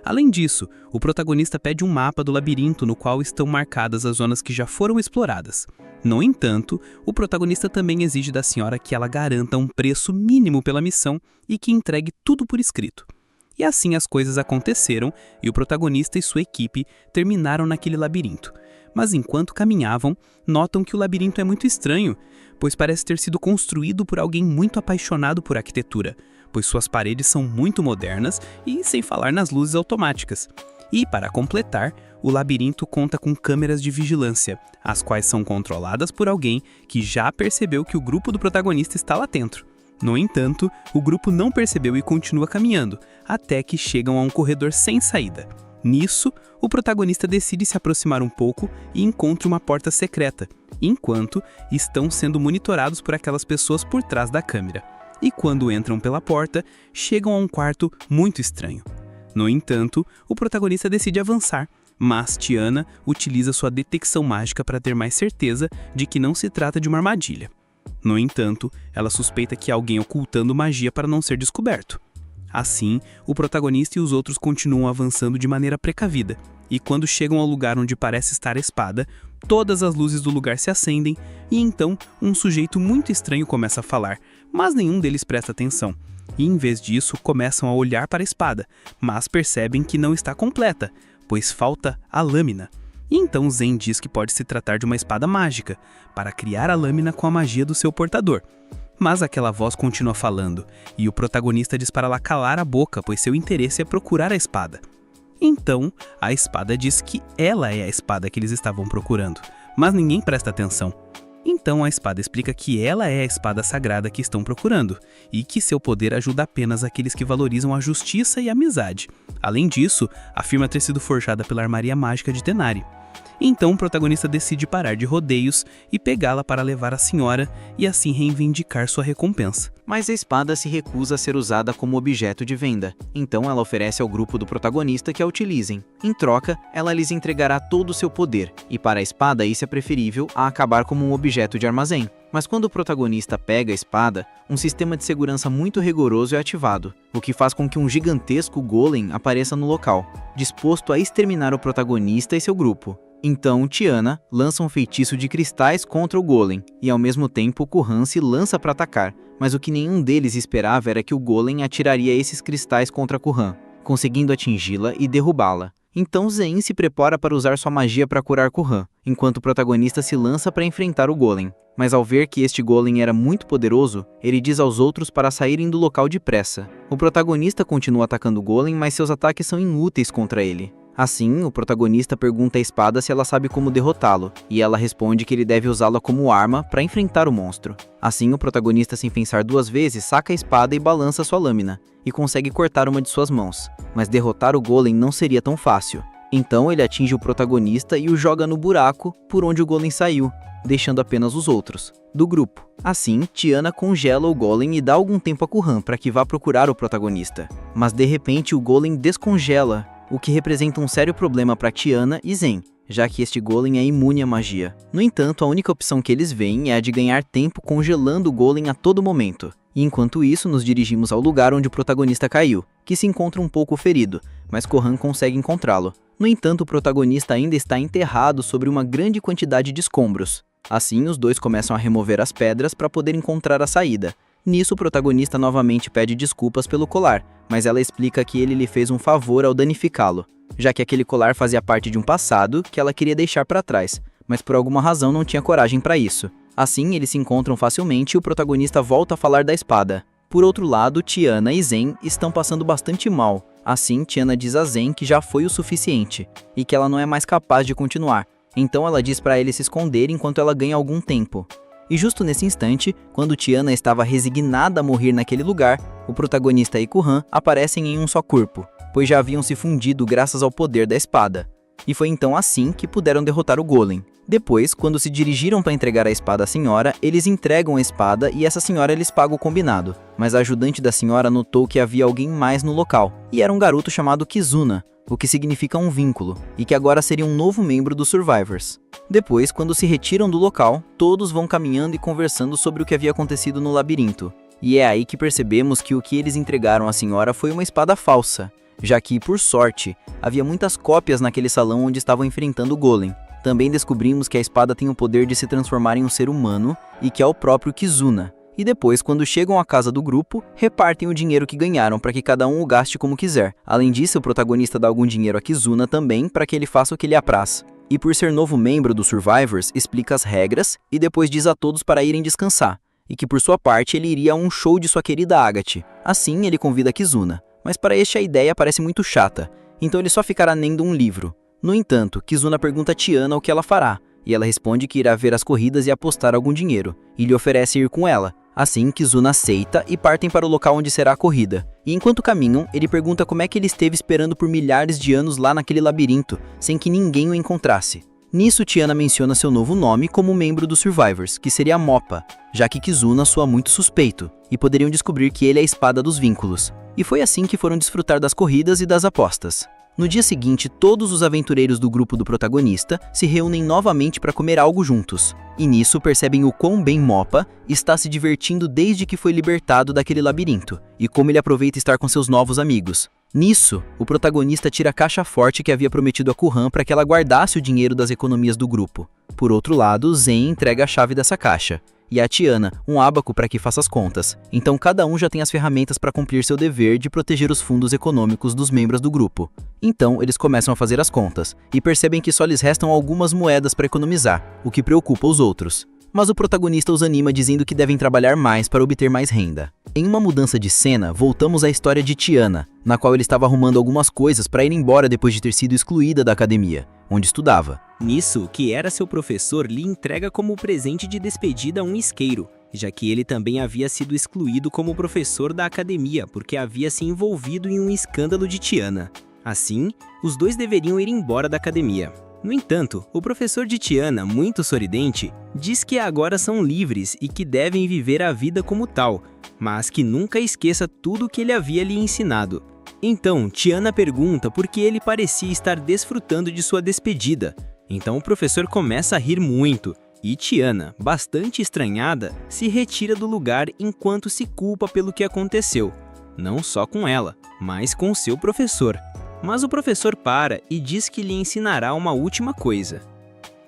Além disso, o protagonista pede um mapa do labirinto no qual estão marcadas as zonas que já foram exploradas. No entanto, o protagonista também exige da senhora que ela garanta um preço mínimo pela missão e que entregue tudo por escrito. E assim as coisas aconteceram e o protagonista e sua equipe terminaram naquele labirinto. Mas enquanto caminhavam, notam que o labirinto é muito estranho, pois parece ter sido construído por alguém muito apaixonado por arquitetura, pois suas paredes são muito modernas e sem falar nas luzes automáticas. E, para completar, o labirinto conta com câmeras de vigilância, as quais são controladas por alguém que já percebeu que o grupo do protagonista está lá dentro. No entanto, o grupo não percebeu e continua caminhando, até que chegam a um corredor sem saída. Nisso, o protagonista decide se aproximar um pouco e encontra uma porta secreta, enquanto estão sendo monitorados por aquelas pessoas por trás da câmera. E quando entram pela porta, chegam a um quarto muito estranho. No entanto, o protagonista decide avançar, mas Tiana utiliza sua detecção mágica para ter mais certeza de que não se trata de uma armadilha. No entanto, ela suspeita que há alguém ocultando magia para não ser descoberto. Assim, o protagonista e os outros continuam avançando de maneira precavida, e quando chegam ao lugar onde parece estar a espada, todas as luzes do lugar se acendem, e então um sujeito muito estranho começa a falar, mas nenhum deles presta atenção, e em vez disso começam a olhar para a espada, mas percebem que não está completa, pois falta a lâmina. E então Zen diz que pode se tratar de uma espada mágica, para criar a lâmina com a magia do seu portador. Mas aquela voz continua falando, e o protagonista diz para ela calar a boca, pois seu interesse é procurar a espada. Então, a espada diz que ela é a espada que eles estavam procurando, mas ninguém presta atenção. Então a espada explica que ela é a espada sagrada que estão procurando, e que seu poder ajuda apenas aqueles que valorizam a justiça e a amizade. Além disso, afirma ter sido forjada pela armaria mágica de Denari. Então o protagonista decide parar de rodeios e pegá-la para levar a senhora e assim reivindicar sua recompensa. Mas a espada se recusa a ser usada como objeto de venda, então ela oferece ao grupo do protagonista que a utilizem. Em troca, ela lhes entregará todo o seu poder, e para a espada isso é preferível a acabar como um objeto de armazém. Mas quando o protagonista pega a espada, um sistema de segurança muito rigoroso é ativado, o que faz com que um gigantesco golem apareça no local, disposto a exterminar o protagonista e seu grupo. Então, Tiana lança um feitiço de cristais contra o golem, e ao mesmo tempo Kuhan se lança para atacar, mas o que nenhum deles esperava era que o golem atiraria esses cristais contra Kuhan, conseguindo atingi-la e derrubá-la. Então Zen se prepara para usar sua magia para curar Kuhan, enquanto o protagonista se lança para enfrentar o golem. Mas ao ver que este golem era muito poderoso, ele diz aos outros para saírem do local depressa. O protagonista continua atacando o golem, mas seus ataques são inúteis contra ele. Assim, o protagonista pergunta à espada se ela sabe como derrotá-lo, e ela responde que ele deve usá-la como arma para enfrentar o monstro. Assim, o protagonista, sem pensar duas vezes, saca a espada e balança sua lâmina, e consegue cortar uma de suas mãos. Mas derrotar o golem não seria tão fácil. Então ele atinge o protagonista e o joga no buraco por onde o golem saiu, deixando apenas os outros do grupo. Assim, Tiana congela o golem e dá algum tempo a Kuhan para que vá procurar o protagonista. Mas de repente o golem descongela, o que representa um sério problema para Tiana e Zen, já que este golem é imune à magia. No entanto, a única opção que eles veem é a de ganhar tempo congelando o golem a todo momento. E enquanto isso, nos dirigimos ao lugar onde o protagonista caiu, que se encontra um pouco ferido, mas Kuhan consegue encontrá-lo. No entanto, o protagonista ainda está enterrado sobre uma grande quantidade de escombros. Assim, os dois começam a remover as pedras para poder encontrar a saída. Nisso, o protagonista novamente pede desculpas pelo colar, mas ela explica que ele lhe fez um favor ao danificá-lo, já que aquele colar fazia parte de um passado que ela queria deixar para trás, mas por alguma razão não tinha coragem para isso. Assim, eles se encontram facilmente e o protagonista volta a falar da espada. Por outro lado, Tiana e Zen estão passando bastante mal. Assim, Tiana diz a Zen que já foi o suficiente e que ela não é mais capaz de continuar. Então ela diz para ele se esconder enquanto ela ganha algum tempo. E justo nesse instante, quando Tiana estava resignada a morrer naquele lugar, o protagonista e Kuhan aparecem em um só corpo, pois já haviam se fundido graças ao poder da espada. E foi então assim que puderam derrotar o golem. Depois, quando se dirigiram para entregar a espada à senhora, eles entregam a espada e essa senhora lhes paga o combinado. Mas a ajudante da senhora notou que havia alguém mais no local, e era um garoto chamado Kizuna, o que significa um vínculo, e que agora seria um novo membro dos Survivors. Depois, quando se retiram do local, todos vão caminhando e conversando sobre o que havia acontecido no labirinto. E é aí que percebemos que o que eles entregaram à senhora foi uma espada falsa, já que, por sorte, havia muitas cópias naquele salão onde estavam enfrentando o golem. Também descobrimos que a espada tem o poder de se transformar em um ser humano e que é o próprio Kizuna. E depois, quando chegam à casa do grupo, repartem o dinheiro que ganharam para que cada um o gaste como quiser. Além disso, o protagonista dá algum dinheiro a Kizuna também para que ele faça o que lhe apraz. E por ser novo membro dos Survivors, explica as regras e depois diz a todos para irem descansar. E que por sua parte ele iria a um show de sua querida Agathe. Assim, ele convida Kizuna. Mas para este a ideia parece muito chata, então ele só ficará lendo um livro. No entanto, Kizuna pergunta a Tiana o que ela fará, e ela responde que irá ver as corridas e apostar algum dinheiro, e lhe oferece ir com ela. Assim, Kizuna aceita e partem para o local onde será a corrida. E enquanto caminham, ele pergunta como é que ele esteve esperando por milhares de anos lá naquele labirinto, sem que ninguém o encontrasse. Nisso, Tiana menciona seu novo nome como membro dos Survivors, que seria Moppa, já que Kizuna soa muito suspeito, e poderiam descobrir que ele é a espada dos vínculos. E foi assim que foram desfrutar das corridas e das apostas. No dia seguinte, todos os aventureiros do grupo do protagonista se reúnem novamente para comer algo juntos. E nisso percebem o quão bem Moppa está se divertindo desde que foi libertado daquele labirinto, e como ele aproveita estar com seus novos amigos. Nisso, o protagonista tira a caixa forte que havia prometido a Kuhan para que ela guardasse o dinheiro das economias do grupo. Por outro lado, Zen entrega a chave dessa caixa, e a Tiana um ábaco para que faça as contas. Então cada um já tem as ferramentas para cumprir seu dever de proteger os fundos econômicos dos membros do grupo. Então eles começam a fazer as contas, e percebem que só lhes restam algumas moedas para economizar, o que preocupa os outros. mas o protagonista os anima dizendo que devem trabalhar mais para obter mais renda. Em uma mudança de cena, voltamos à história de Tiana, na qual ele estava arrumando algumas coisas para ir embora depois de ter sido excluída da academia, onde estudava. Nisso, que era seu professor lhe entrega como presente de despedida um isqueiro, já que ele também havia sido excluído como professor da academia porque havia se envolvido em um escândalo de Tiana. Assim, os dois deveriam ir embora da academia. No entanto, o professor de Tiana, muito sorridente, diz que agora são livres e que devem viver a vida como tal, mas que nunca esqueça tudo o que ele havia lhe ensinado. Então, Tiana pergunta por que ele parecia estar desfrutando de sua despedida. Então o professor começa a rir muito, e Tiana, bastante estranhada, se retira do lugar enquanto se culpa pelo que aconteceu. Não só com ela, mas com seu professor. Mas o professor para e diz que lhe ensinará uma última coisa: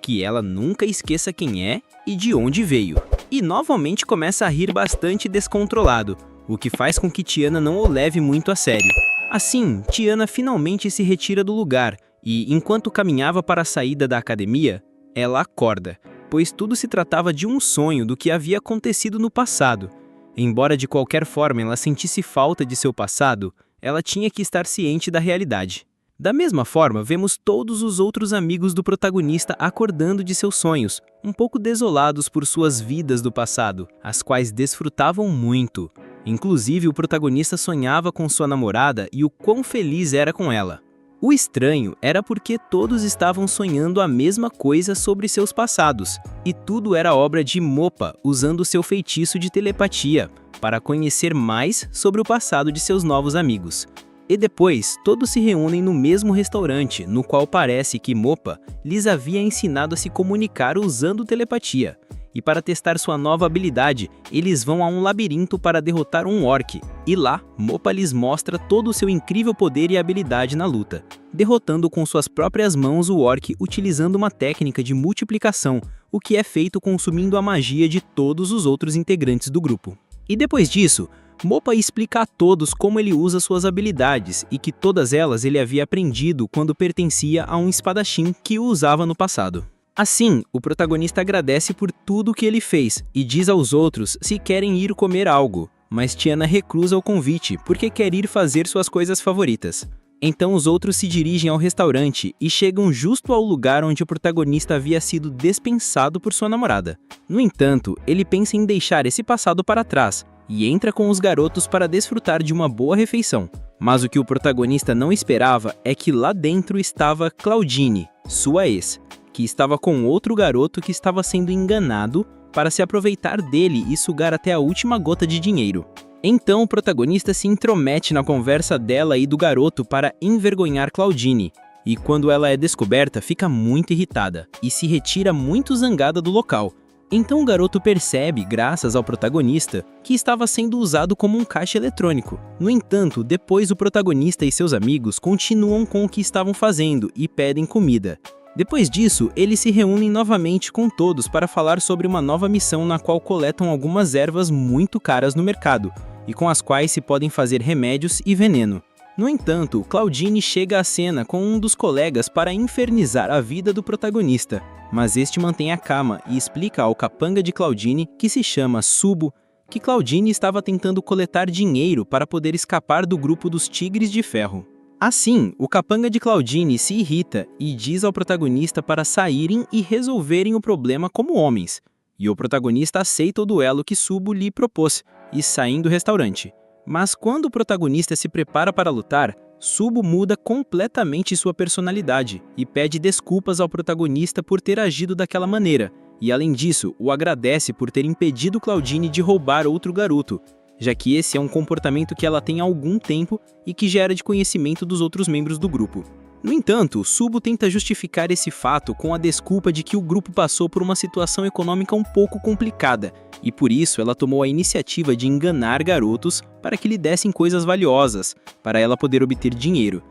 que ela nunca esqueça quem é e de onde veio. E novamente começa a rir bastante descontrolado, o que faz com que Tiana não o leve muito a sério. Assim, Tiana finalmente se retira do lugar e, enquanto caminhava para a saída da academia, ela acorda, pois tudo se tratava de um sonho do que havia acontecido no passado. Embora de qualquer forma ela sentisse falta de seu passado, ela tinha que estar ciente da realidade. Da mesma forma, vemos todos os outros amigos do protagonista acordando de seus sonhos, um pouco desolados por suas vidas do passado, as quais desfrutavam muito. Inclusive, o protagonista sonhava com sua namorada e o quão feliz era com ela. O estranho era porque todos estavam sonhando a mesma coisa sobre seus passados, e tudo era obra de Moppa usando seu feitiço de telepatia para conhecer mais sobre o passado de seus novos amigos. E depois, todos se reúnem no mesmo restaurante, no qual parece que Moppa lhes havia ensinado a se comunicar usando telepatia. E para testar sua nova habilidade, eles vão a um labirinto para derrotar um orc. E lá, Moppa lhes mostra todo o seu incrível poder e habilidade na luta, derrotando com suas próprias mãos o orc utilizando uma técnica de multiplicação, o que é feito consumindo a magia de todos os outros integrantes do grupo. E depois disso, Moppa explica a todos como ele usa suas habilidades e que todas elas ele havia aprendido quando pertencia a um espadachim que o usava no passado. Assim, o protagonista agradece por tudo o que ele fez e diz aos outros se querem ir comer algo, mas Tiana recusa o convite porque quer ir fazer suas coisas favoritas. Então os outros se dirigem ao restaurante e chegam justo ao lugar onde o protagonista havia sido dispensado por sua namorada. No entanto, ele pensa em deixar esse passado para trás e entra com os garotos para desfrutar de uma boa refeição. Mas o que o protagonista não esperava é que lá dentro estava Claudine, sua ex, que estava com outro garoto que estava sendo enganado para se aproveitar dele e sugar até a última gota de dinheiro. Então o protagonista se intromete na conversa dela e do garoto para envergonhar Claudine, e quando ela é descoberta fica muito irritada e se retira muito zangada do local. Então o garoto percebe, graças ao protagonista, que estava sendo usado como um caixa eletrônico. No entanto, depois o protagonista e seus amigos continuam com o que estavam fazendo e pedem comida. Depois disso, eles se reúnem novamente com todos para falar sobre uma nova missão na qual coletam algumas ervas muito caras no mercado, e com as quais se podem fazer remédios e veneno. No entanto, Claudine chega à cena com um dos colegas para infernizar a vida do protagonista, mas este mantém a calma e explica ao capanga de Claudine, que se chama Subo, que Claudine estava tentando coletar dinheiro para poder escapar do grupo dos Tigres de Ferro. Assim, o capanga de Claudine se irrita e diz ao protagonista para saírem e resolverem o problema como homens, e o protagonista aceita o duelo que Subo lhe propôs e saem do restaurante. Mas quando o protagonista se prepara para lutar, Subo muda completamente sua personalidade e pede desculpas ao protagonista por ter agido daquela maneira, e além disso, o agradece por ter impedido Claudine de roubar outro garoto, já que esse é um comportamento que ela tem há algum tempo e que já era de conhecimento dos outros membros do grupo. No entanto, Subo tenta justificar esse fato com a desculpa de que o grupo passou por uma situação econômica um pouco complicada, e por isso ela tomou a iniciativa de enganar garotos para que lhe dessem coisas valiosas, para ela poder obter dinheiro.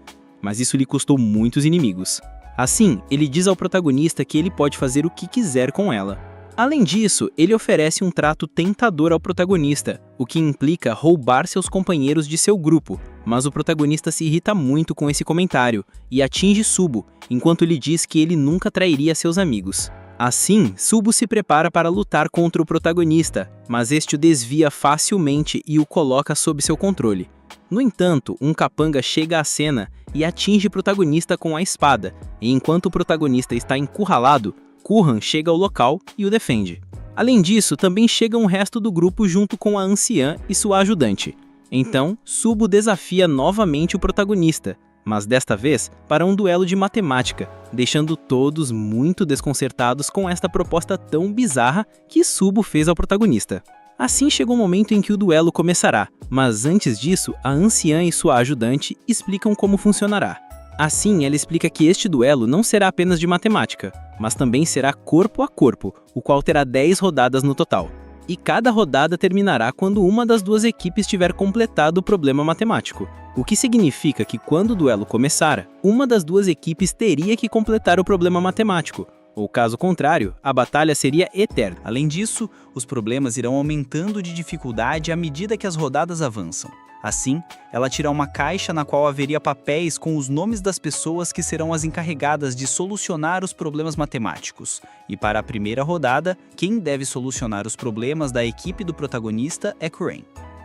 Mas isso lhe custou muitos inimigos. Assim, ele diz ao protagonista que ele pode fazer o que quiser com ela. Além disso, ele oferece um trato tentador ao protagonista, o que implica roubar seus companheiros de seu grupo, mas o protagonista se irrita muito com esse comentário e atinge Subo, enquanto lhe diz que ele nunca trairia seus amigos. Assim, Subo se prepara para lutar contra o protagonista, mas este o desvia facilmente e o coloca sob seu controle. No entanto, um capanga chega à cena e atinge o protagonista com a espada, e enquanto o protagonista está encurralado, Curran chega ao local e o defende. Além disso, também chega um resto do grupo junto com a anciã e sua ajudante. Então, Subo desafia novamente o protagonista, mas desta vez para um duelo de matemática, deixando todos muito desconcertados com esta proposta tão bizarra que Subo fez ao protagonista. Assim chegou o momento em que o duelo começará, mas antes disso, a anciã e sua ajudante explicam como funcionará. Assim, ela explica que este duelo não será apenas de matemática, mas também será corpo a corpo, o qual terá 10 rodadas no total. E cada rodada terminará quando uma das duas equipes tiver completado o problema matemático, o que significa que quando o duelo começar, uma das duas equipes teria que completar o problema matemático, ou caso contrário, a batalha seria eterna. Além disso, os problemas irão aumentando de dificuldade à medida que as rodadas avançam. Assim, ela tira uma caixa na qual haveria papéis com os nomes das pessoas que serão as encarregadas de solucionar os problemas matemáticos. E para a primeira rodada, quem deve solucionar os problemas da equipe do protagonista é Curran.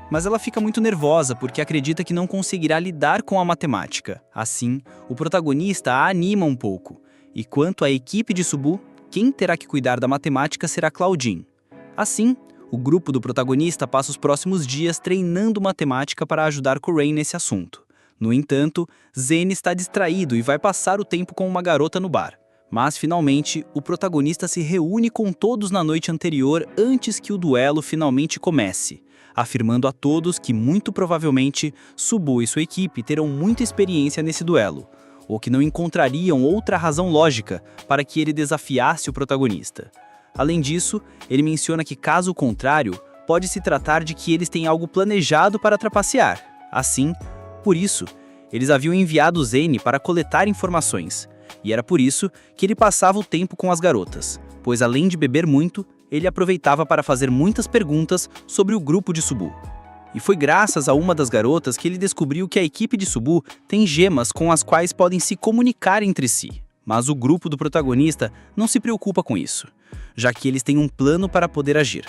Mas ela fica muito nervosa porque acredita que não conseguirá lidar com a matemática. Assim, o protagonista a anima um pouco. E quanto à equipe de Subu, quem terá que cuidar da matemática será Claudine. Assim, o grupo do protagonista passa os próximos dias treinando matemática para ajudar Curran nesse assunto. No entanto, Zane está distraído e vai passar o tempo com uma garota no bar. Mas, finalmente, o protagonista se reúne com todos na noite anterior antes que o duelo finalmente comece, afirmando a todos que, muito provavelmente, Subu e sua equipe terão muita experiência nesse duelo, ou que não encontrariam outra razão lógica para que ele desafiasse o protagonista. Além disso, ele menciona que, caso contrário, pode se tratar de que eles têm algo planejado para trapacear. Assim, por isso, eles haviam enviado Zane para coletar informações, e era por isso que ele passava o tempo com as garotas, pois além de beber muito, ele aproveitava para fazer muitas perguntas sobre o grupo de Subu. E foi graças a uma das garotas que ele descobriu que a equipe de Subu tem gemas com as quais podem se comunicar entre si. Mas o grupo do protagonista não se preocupa com isso, já que eles têm um plano para poder agir.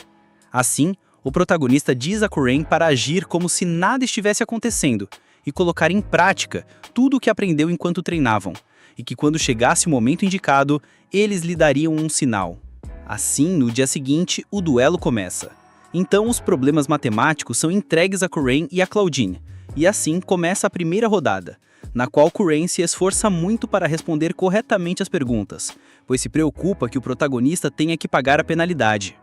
Assim, o protagonista diz a Curran para agir como se nada estivesse acontecendo e colocar em prática tudo o que aprendeu enquanto treinavam, e que quando chegasse o momento indicado, eles lhe dariam um sinal. Assim, no dia seguinte, o duelo começa. Então, os problemas matemáticos são entregues a Curran e a Claudine, e assim começa a primeira rodada, na qual Curran se esforça muito para responder corretamente as perguntas, pois se preocupa que o protagonista tenha que pagar a penalidade.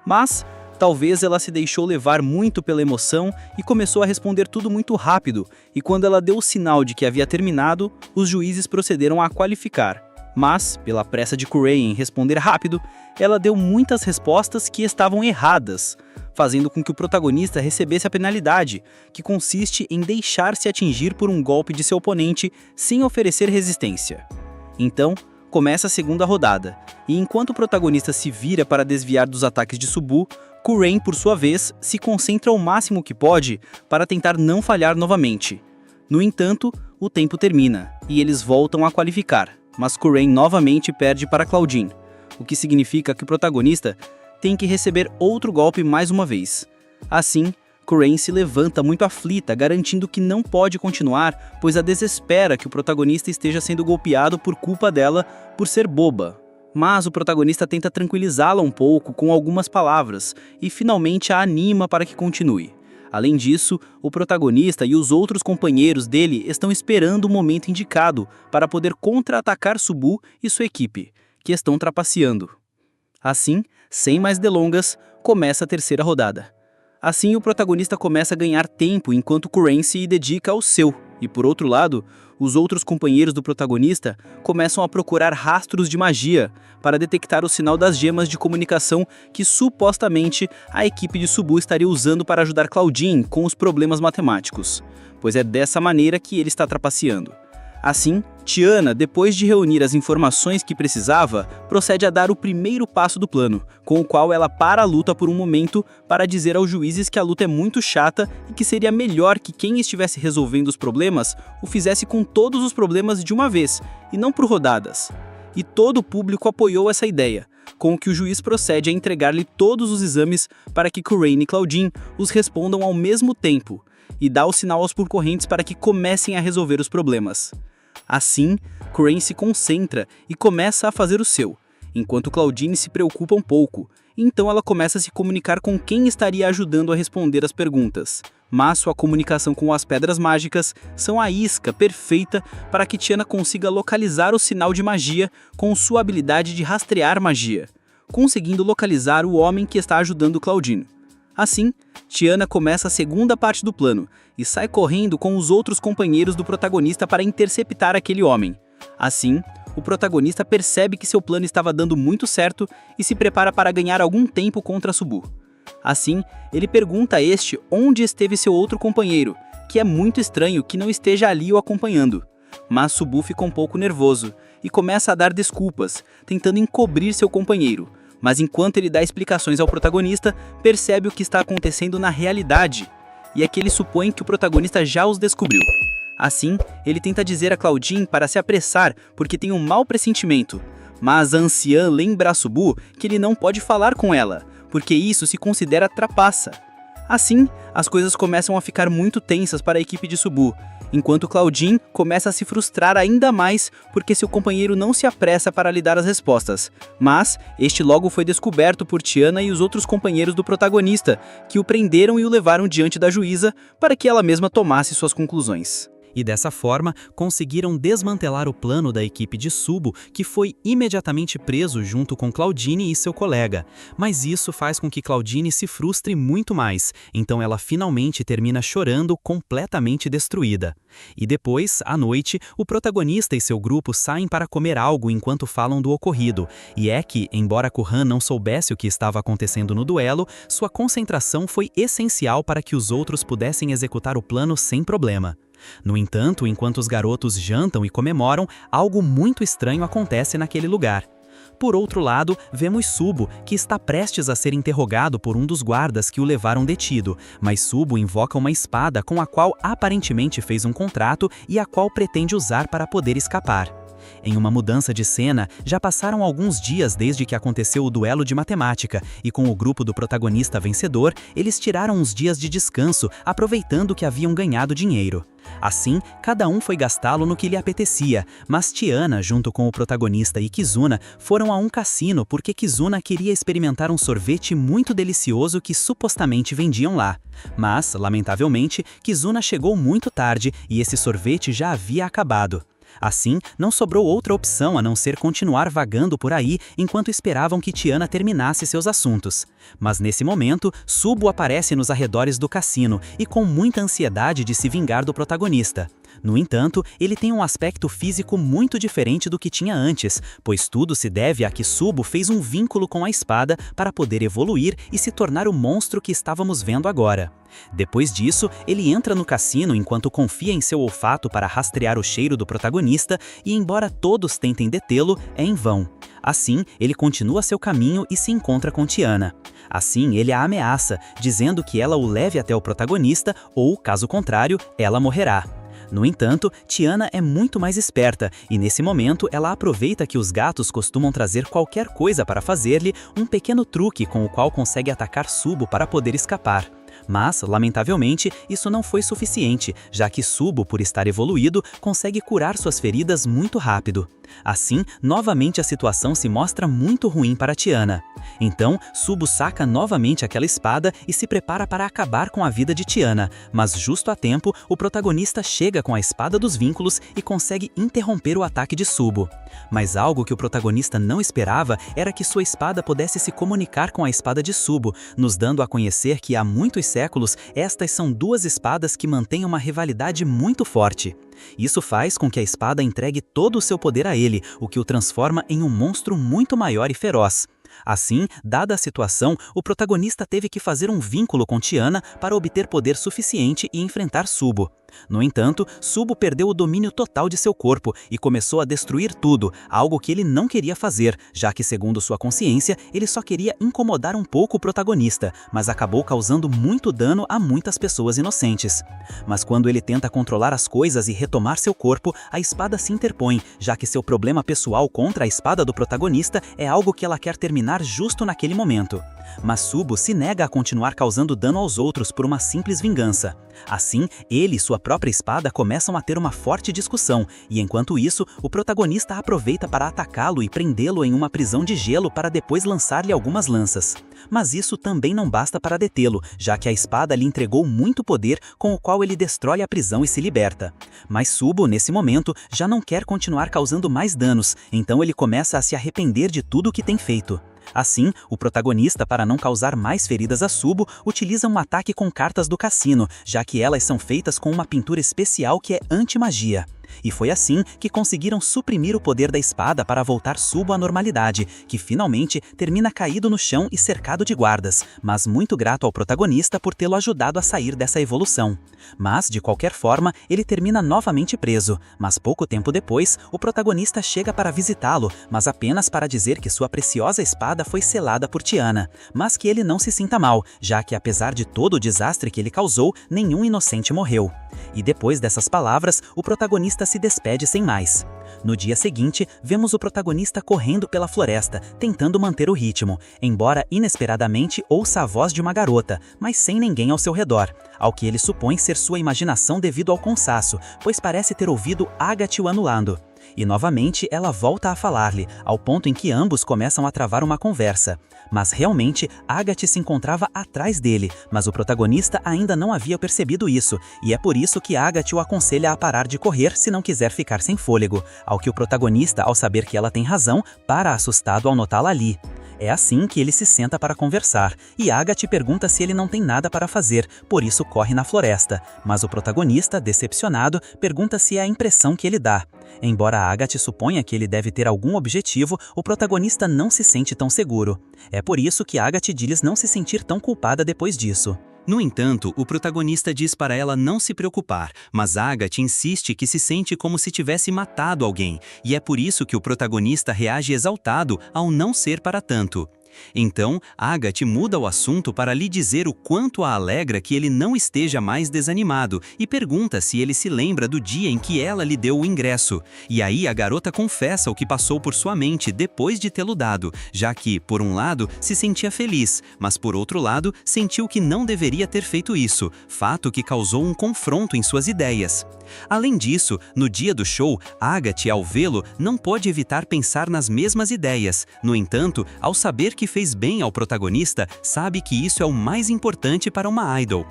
Mas, talvez ela se deixou levar muito pela emoção e começou a responder tudo muito rápido, e quando ela deu o sinal de que havia terminado, os juízes procederam a qualificar. Mas, pela pressa de Curran em responder rápido, ela deu muitas respostas que estavam erradas, fazendo com que o protagonista recebesse a penalidade, que consiste em deixar-se atingir por um golpe de seu oponente sem oferecer resistência. Então, começa a segunda rodada, e enquanto o protagonista se vira para desviar dos ataques de Subu, Curran, por sua vez, se concentra o máximo que pode para tentar não falhar novamente. No entanto, o tempo termina, e eles voltam a qualificar, mas Curran novamente perde para Claudine, o que significa que o protagonista tem que receber outro golpe mais uma vez. Assim, Curran se levanta muito aflita, garantindo que não pode continuar, pois a desespera que o protagonista esteja sendo golpeado por culpa dela por ser boba. Mas o protagonista tenta tranquilizá-la um pouco com algumas palavras e finalmente a anima para que continue. Além disso, o protagonista e os outros companheiros dele estão esperando o momento indicado para poder contra-atacar Subu e sua equipe, que estão trapaceando. Assim, sem mais delongas, começa a terceira rodada. Assim, o protagonista começa a ganhar tempo enquanto Curran se dedica ao seu, e por outro lado, os outros companheiros do protagonista começam a procurar rastros de magia para detectar o sinal das gemas de comunicação que supostamente a equipe de Subu estaria usando para ajudar Claudine com os problemas matemáticos, pois é dessa maneira que ele está trapaceando. Assim, Tiana, depois de reunir as informações que precisava, procede a dar o primeiro passo do plano, com o qual ela para a luta por um momento para dizer aos juízes que a luta é muito chata e que seria melhor que quem estivesse resolvendo os problemas o fizesse com todos os problemas de uma vez, e não por rodadas. E todo o público apoiou essa ideia, com o que o juiz procede a entregar-lhe todos os exames para que Crane e Claudine os respondam ao mesmo tempo, e dá o sinal aos concorrentes para que comecem a resolver os problemas. Assim, Crane se concentra e começa a fazer o seu, enquanto Claudine se preocupa um pouco. Então ela começa a se comunicar com quem estaria ajudando a responder as perguntas. Mas sua comunicação com as pedras mágicas são a isca perfeita para que Tiana consiga localizar o sinal de magia com sua habilidade de rastrear magia, conseguindo localizar o homem que está ajudando Claudine. Assim, Tiana começa a segunda parte do plano e sai correndo com os outros companheiros do protagonista para interceptar aquele homem. Assim, o protagonista percebe que seu plano estava dando muito certo e se prepara para ganhar algum tempo contra Subu. Assim, ele pergunta a este onde esteve seu outro companheiro, que é muito estranho que não esteja ali o acompanhando. Mas Subu fica um pouco nervoso e começa a dar desculpas, tentando encobrir seu companheiro. Mas enquanto ele dá explicações ao protagonista, percebe o que está acontecendo na realidade, e é que ele supõe que o protagonista já os descobriu. Assim, ele tenta dizer a Claudine para se apressar porque tem um mau pressentimento, mas a anciã lembra a Subu que ele não pode falar com ela, porque isso se considera trapaça. Assim, as coisas começam a ficar muito tensas para a equipe de Subu, enquanto Claudine começa a se frustrar ainda mais porque seu companheiro não se apressa para lhe dar as respostas. Mas este logo foi descoberto por Tiana e os outros companheiros do protagonista, que o prenderam e o levaram diante da juíza para que ela mesma tomasse suas conclusões. E dessa forma, conseguiram desmantelar o plano da equipe de Subu, que foi imediatamente preso junto com Claudine e seu colega. Mas isso faz com que Claudine se frustre muito mais, então ela finalmente termina chorando, completamente destruída. E depois, à noite, o protagonista e seu grupo saem para comer algo enquanto falam do ocorrido, e é que, embora Kuran não soubesse o que estava acontecendo no duelo, sua concentração foi essencial para que os outros pudessem executar o plano sem problema. No entanto, enquanto os garotos jantam e comemoram, algo muito estranho acontece naquele lugar. Por outro lado, vemos Subu, que está prestes a ser interrogado por um dos guardas que o levaram detido, mas Subu invoca uma espada com a qual aparentemente fez um contrato e a qual pretende usar para poder escapar. Em uma mudança de cena, já passaram alguns dias desde que aconteceu o duelo de matemática, e com o grupo do protagonista vencedor, eles tiraram uns dias de descanso, aproveitando que haviam ganhado dinheiro. Assim, cada um foi gastá-lo no que lhe apetecia, mas Tiana, junto com o protagonista e Kizuna, foram a um cassino porque Kizuna queria experimentar um sorvete muito delicioso que supostamente vendiam lá. Mas, lamentavelmente, Kizuna chegou muito tarde e esse sorvete já havia acabado. Assim, não sobrou outra opção a não ser continuar vagando por aí enquanto esperavam que Tiana terminasse seus assuntos. Mas nesse momento, Subu aparece nos arredores do cassino e com muita ansiedade de se vingar do protagonista. No entanto, ele tem um aspecto físico muito diferente do que tinha antes, pois tudo se deve a que Subu fez um vínculo com a espada para poder evoluir e se tornar o monstro que estávamos vendo agora. Depois disso, ele entra no cassino enquanto confia em seu olfato para rastrear o cheiro do protagonista e, embora todos tentem detê-lo, é em vão. Assim, ele continua seu caminho e se encontra com Tiana. Assim, ele a ameaça, dizendo que ela o leve até o protagonista ou, caso contrário, ela morrerá. No entanto, Tiana é muito mais esperta e nesse momento ela aproveita que os gatos costumam trazer qualquer coisa para fazer-lhe um pequeno truque com o qual consegue atacar Subu para poder escapar. Mas, lamentavelmente, isso não foi suficiente, já que Subu, por estar evoluído, consegue curar suas feridas muito rápido. Assim, novamente a situação se mostra muito ruim para Tiana. Então, Subu saca novamente aquela espada e se prepara para acabar com a vida de Tiana, mas justo a tempo, o protagonista chega com a espada dos vínculos e consegue interromper o ataque de Subu. Mas algo que o protagonista não esperava era que sua espada pudesse se comunicar com a espada de Subu, nos dando a conhecer que há muitos séculos estas são duas espadas que mantêm uma rivalidade muito forte. Isso faz com que a espada entregue todo o seu poder a ele, o que o transforma em um monstro muito maior e feroz. Assim, dada a situação, o protagonista teve que fazer um vínculo com Tiana para obter poder suficiente e enfrentar Subu. No entanto, Subo perdeu o domínio total de seu corpo e começou a destruir tudo, algo que ele não queria fazer, já que, segundo sua consciência, ele só queria incomodar um pouco o protagonista, mas acabou causando muito dano a muitas pessoas inocentes. Mas quando ele tenta controlar as coisas e retomar seu corpo, a espada se interpõe, já que seu problema pessoal contra a espada do protagonista é algo que ela quer terminar justo naquele momento. Mas Subo se nega a continuar causando dano aos outros por uma simples vingança. Assim, ele e sua própria espada começam a ter uma forte discussão, e enquanto isso, o protagonista aproveita para atacá-lo e prendê-lo em uma prisão de gelo para depois lançar-lhe algumas lanças. Mas isso também não basta para detê-lo, já que a espada lhe entregou muito poder com o qual ele destrói a prisão e se liberta. Mas Subo, nesse momento, já não quer continuar causando mais danos, então ele começa a se arrepender de tudo o que tem feito. Assim, o protagonista, para não causar mais feridas a Subo, utiliza um ataque com cartas do cassino, já que elas são feitas com uma pintura especial que é anti-magia. E foi assim que conseguiram suprimir o poder da espada para voltar Subo à normalidade, que finalmente termina caído no chão e cercado de guardas, mas muito grato ao protagonista por tê-lo ajudado a sair dessa evolução. Mas, de qualquer forma, ele termina novamente preso, mas pouco tempo depois, o protagonista chega para visitá-lo, mas apenas para dizer que sua preciosa espada foi selada por Tiana, mas que ele não se sinta mal, já que apesar de todo o desastre que ele causou, nenhum inocente morreu. E depois dessas palavras, o protagonista se despede sem mais. No dia seguinte, vemos o protagonista correndo pela floresta, tentando manter o ritmo, embora inesperadamente ouça a voz de uma garota, mas sem ninguém ao seu redor, ao que ele supõe ser sua imaginação devido ao cansaço, pois parece ter ouvido Agathe o anulando. E novamente ela volta a falar-lhe, ao ponto em que ambos começam a travar uma conversa. Mas realmente, Agathe se encontrava atrás dele, mas o protagonista ainda não havia percebido isso, e é por isso que Agathe o aconselha a parar de correr se não quiser ficar sem fôlego, ao que o protagonista, ao saber que ela tem razão, para assustado ao notá-la ali. É assim que ele se senta para conversar, e Agathe pergunta se ele não tem nada para fazer, por isso corre na floresta, mas o protagonista, decepcionado, pergunta se é a impressão que ele dá. Embora Agathe suponha que ele deve ter algum objetivo, o protagonista não se sente tão seguro. É por isso que Agathe diz não se sentir tão culpada depois disso. No entanto, o protagonista diz para ela não se preocupar, mas Agathe insiste que se sente como se tivesse matado alguém, e é por isso que o protagonista reage exaltado ao não ser para tanto. Então, Agathe muda o assunto para lhe dizer o quanto a alegra que ele não esteja mais desanimado e pergunta se ele se lembra do dia em que ela lhe deu o ingresso. E aí a garota confessa o que passou por sua mente depois de tê-lo dado, já que, por um lado, se sentia feliz, mas por outro lado, sentiu que não deveria ter feito isso, fato que causou um confronto em suas ideias. Além disso, no dia do show, Agathe, ao vê-lo, não pode evitar pensar nas mesmas ideias. No entanto, ao saber que fez bem ao protagonista, sabe que isso é o mais importante para uma idol.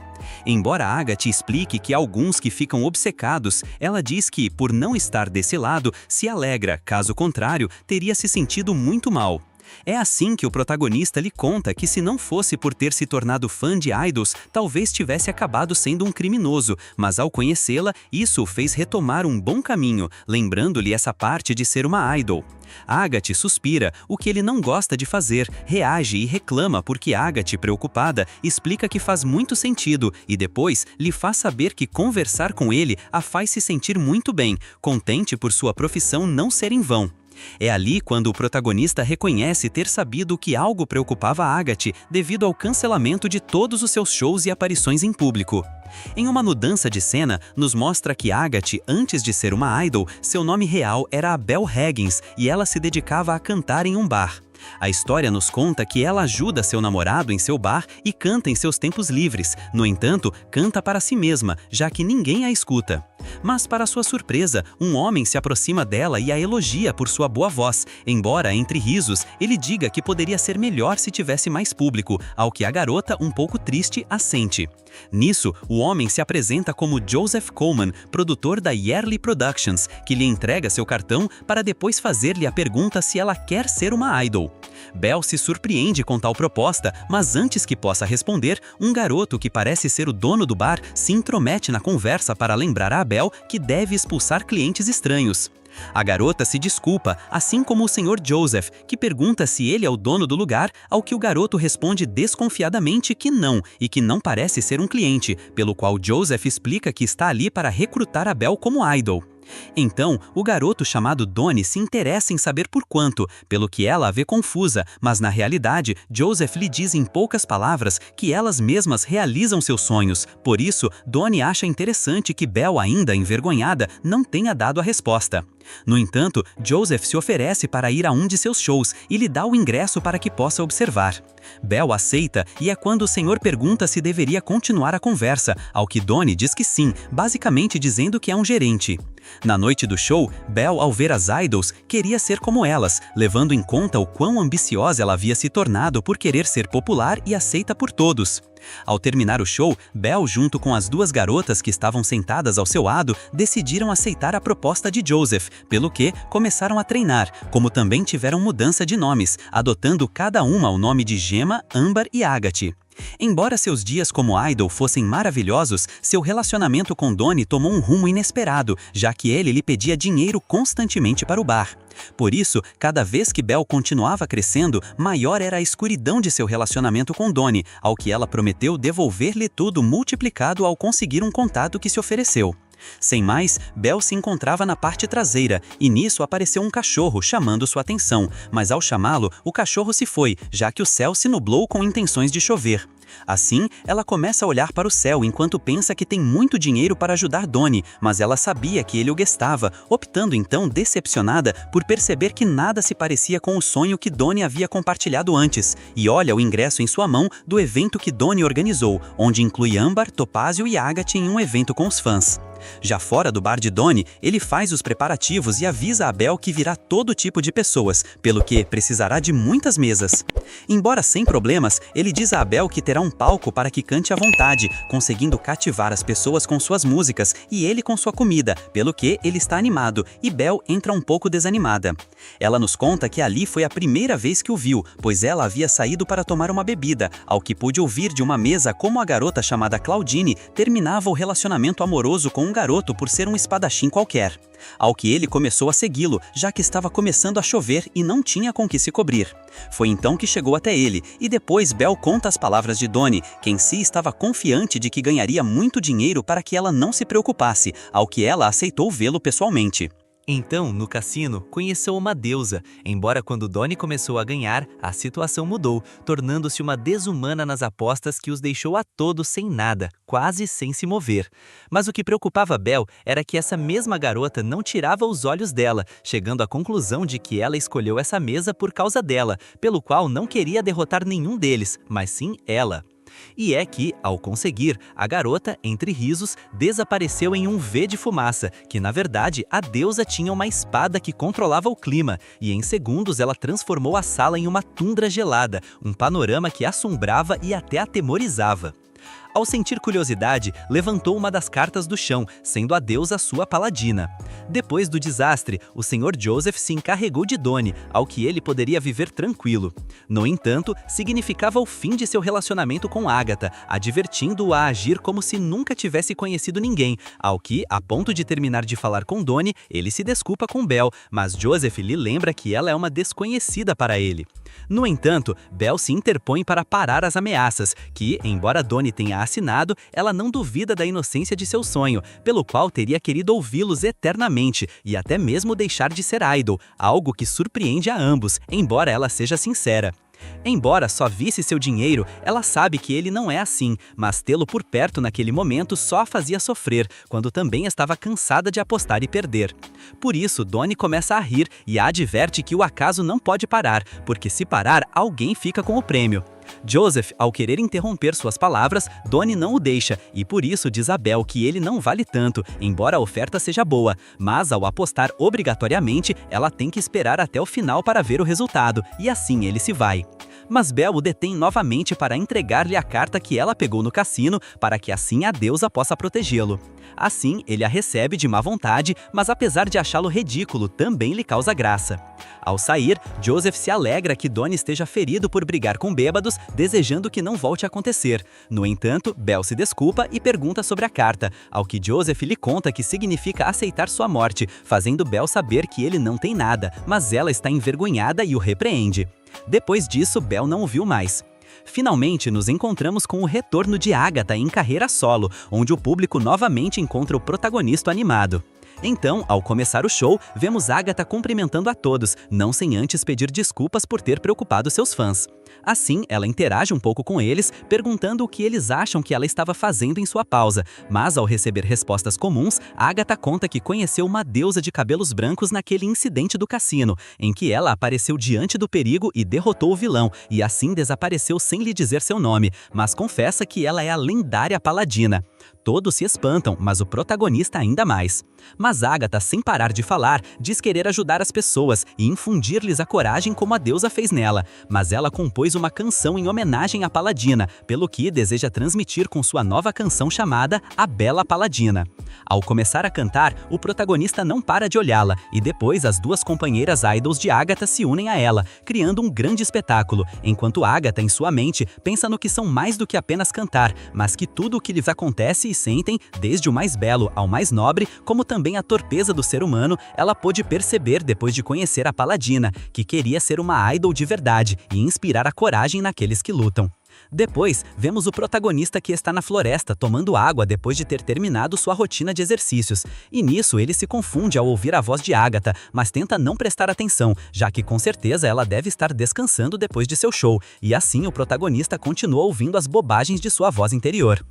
Embora Agathe explique que há alguns que ficam obcecados, ela diz que, por não estar desse lado, se alegra, caso contrário, teria se sentido muito mal. É assim que o protagonista lhe conta que se não fosse por ter se tornado fã de idols, talvez tivesse acabado sendo um criminoso, mas ao conhecê-la, isso o fez retomar um bom caminho, lembrando-lhe essa parte de ser uma idol. Agathe suspira, o que ele não gosta de fazer, reage e reclama porque Agathe, preocupada, explica que faz muito sentido e depois lhe faz saber que conversar com ele a faz se sentir muito bem, contente por sua profissão não ser em vão. É ali quando o protagonista reconhece ter sabido que algo preocupava Agathe devido ao cancelamento de todos os seus shows e aparições em público. Em uma mudança de cena, nos mostra que Agathe, antes de ser uma idol, seu nome real era Belle Haggins e ela se dedicava a cantar em um bar. A história nos conta que ela ajuda seu namorado em seu bar e canta em seus tempos livres. No entanto, canta para si mesma, já que ninguém a escuta. Mas, para sua surpresa, um homem se aproxima dela e a elogia por sua boa voz, embora, entre risos, ele diga que poderia ser melhor se tivesse mais público, ao que a garota, um pouco triste, assente. Nisso, o homem se apresenta como Joseph Coleman, produtor da Yearly Productions, que lhe entrega seu cartão para depois fazer-lhe a pergunta se ela quer ser uma idol. Belle se surpreende com tal proposta, mas antes que possa responder, um garoto que parece ser o dono do bar se intromete na conversa para lembrar a Belle que deve expulsar clientes estranhos. A garota se desculpa, assim como o Sr. Joseph, que pergunta se ele é o dono do lugar, ao que o garoto responde desconfiadamente que não e que não parece ser um cliente, pelo qual Joseph explica que está ali para recrutar a Belle como idol. Então, o garoto chamado Donnie se interessa em saber por quanto, pelo que ela a vê confusa, mas na realidade, Joseph lhe diz em poucas palavras que elas mesmas realizam seus sonhos. Por isso, Donnie acha interessante que Belle, ainda envergonhada, não tenha dado a resposta. No entanto, Joseph se oferece para ir a um de seus shows e lhe dá o ingresso para que possa observar. Belle aceita e é quando o senhor pergunta se deveria continuar a conversa, ao que Donnie diz que sim, basicamente dizendo que é um gerente. Na noite do show, Belle, ao ver as idols, queria ser como elas, levando em conta o quão ambiciosa ela havia se tornado por querer ser popular e aceita por todos. Ao terminar o show, Belle, junto com as duas garotas que estavam sentadas ao seu lado, decidiram aceitar a proposta de Joseph, pelo que começaram a treinar, como também tiveram mudança de nomes, adotando cada uma o nome de Gemma, Amber e Agathe. Embora seus dias como idol fossem maravilhosos, seu relacionamento com Donnie tomou um rumo inesperado, já que ele lhe pedia dinheiro constantemente para o bar. Por isso, cada vez que Belle continuava crescendo, maior era a escuridão de seu relacionamento com Donnie, ao que ela prometeu devolver-lhe tudo multiplicado ao conseguir um contato que se ofereceu. Sem mais, Belle se encontrava na parte traseira, e nisso apareceu um cachorro chamando sua atenção, mas ao chamá-lo, o cachorro se foi, já que o céu se nublou com intenções de chover. Assim, ela começa a olhar para o céu enquanto pensa que tem muito dinheiro para ajudar Donnie, mas ela sabia que ele o gastava, optando então, decepcionada, por perceber que nada se parecia com o sonho que Donnie havia compartilhado antes, e olha o ingresso em sua mão do evento que Donnie organizou, onde inclui Amber, Topázio e Agathe em um evento com os fãs. Já fora do bar de Donnie, ele faz os preparativos e avisa a Belle que virá todo tipo de pessoas, pelo que precisará de muitas mesas. Embora sem problemas, ele diz a Belle que terá um palco para que cante à vontade, conseguindo cativar as pessoas com suas músicas e ele com sua comida, pelo que ele está animado e Belle entra um pouco desanimada. Ela nos conta que ali foi a primeira vez que o viu, pois ela havia saído para tomar uma bebida, ao que pôde ouvir de uma mesa como a garota chamada Claudine terminava o relacionamento amoroso com um garoto por ser um espadachim qualquer. Ao que ele começou a segui-lo, já que estava começando a chover e não tinha com que se cobrir. Foi então que chegou até ele, e depois Belle conta as palavras de Donnie, que em si estava confiante de que ganharia muito dinheiro para que ela não se preocupasse, ao que ela aceitou vê-lo pessoalmente. Então, no cassino, conheceu uma deusa, embora quando Donnie começou a ganhar, a situação mudou, tornando-se uma desumana nas apostas que os deixou a todos sem nada, quase sem se mover. Mas o que preocupava Belle era que essa mesma garota não tirava os olhos dela, chegando à conclusão de que ela escolheu essa mesa por causa dela, pelo qual não queria derrotar nenhum deles, mas sim ela. E é que, ao conseguir, a garota, entre risos, desapareceu em um V de fumaça, que na verdade a deusa tinha uma espada que controlava o clima, e em segundos ela transformou a sala em uma tundra gelada, um panorama que assombrava e até atemorizava. Ao sentir curiosidade, levantou uma das cartas do chão, sendo a deusa sua paladina. Depois do desastre, o Sr. Joseph se encarregou de Donnie, ao que ele poderia viver tranquilo. No entanto, significava o fim de seu relacionamento com Agatha, advertindo-o a agir como se nunca tivesse conhecido ninguém, ao que, a ponto de terminar de falar com Donnie, ele se desculpa com Belle, mas Joseph lhe lembra que ela é uma desconhecida para ele. No entanto, Belle se interpõe para parar as ameaças, que, embora Donnie tenha assinado, ela não duvida da inocência de seu sonho, pelo qual teria querido ouvi-los eternamente e até mesmo deixar de ser idol, algo que surpreende a ambos, embora ela seja sincera. Embora só visse seu dinheiro, ela sabe que ele não é assim, mas tê-lo por perto naquele momento só a fazia sofrer, quando também estava cansada de apostar e perder. Por isso, Donnie começa a rir e a adverte que o acaso não pode parar, porque se parar, alguém fica com o prêmio. Joseph, ao querer interromper suas palavras, Donnie não o deixa e por isso diz a Belle que ele não vale tanto, embora a oferta seja boa, mas ao apostar obrigatoriamente, ela tem que esperar até o final para ver o resultado, e assim ele se vai. mas Belle o detém novamente para entregar-lhe a carta que ela pegou no cassino, para que assim a deusa possa protegê-lo. Assim, ele a recebe de má vontade, mas apesar de achá-lo ridículo, também lhe causa graça. Ao sair, Joseph se alegra que Donnie esteja ferido por brigar com bêbados, desejando que não volte a acontecer. No entanto, Belle se desculpa e pergunta sobre a carta, ao que Joseph lhe conta que significa aceitar sua morte, fazendo Belle saber que ele não tem nada, mas ela está envergonhada e o repreende. Depois disso, Belle não o viu mais. Finalmente, nos encontramos com o retorno de Agatha em carreira solo, onde o público novamente encontra o protagonista animado. Então, ao começar o show, vemos Agatha cumprimentando a todos, não sem antes pedir desculpas por ter preocupado seus fãs. Assim, ela interage um pouco com eles, perguntando o que eles acham que ela estava fazendo em sua pausa, mas ao receber respostas comuns, Agatha conta que conheceu uma deusa de cabelos brancos naquele incidente do cassino, em que ela apareceu diante do perigo e derrotou o vilão, e assim desapareceu sem lhe dizer seu nome, mas confessa que ela é a lendária Paladina. Todos se espantam, mas o protagonista ainda mais. Mas Agatha, sem parar de falar, diz querer ajudar as pessoas e infundir-lhes a coragem como a deusa fez nela, mas ela compôs uma canção em homenagem à Paladina, pelo que deseja transmitir com sua nova canção chamada A Bela Paladina. Ao começar a cantar, o protagonista não para de olhá-la, e depois as duas companheiras idols de Agatha se unem a ela, criando um grande espetáculo, enquanto Agatha, em sua mente, pensa no que são mais do que apenas cantar, mas que tudo o que lhes acontece e sentem, desde o mais belo ao mais nobre, como também a torpeza do ser humano, ela pôde perceber depois de conhecer a Paladina, que queria ser uma idol de verdade e inspirar a coragem naqueles que lutam. Depois, vemos o protagonista que está na floresta tomando água depois de ter terminado sua rotina de exercícios. E nisso ele se confunde ao ouvir a voz de Agatha, mas tenta não prestar atenção, já que com certeza ela deve estar descansando depois de seu show, e assim o protagonista continua ouvindo as bobagens de sua voz interior.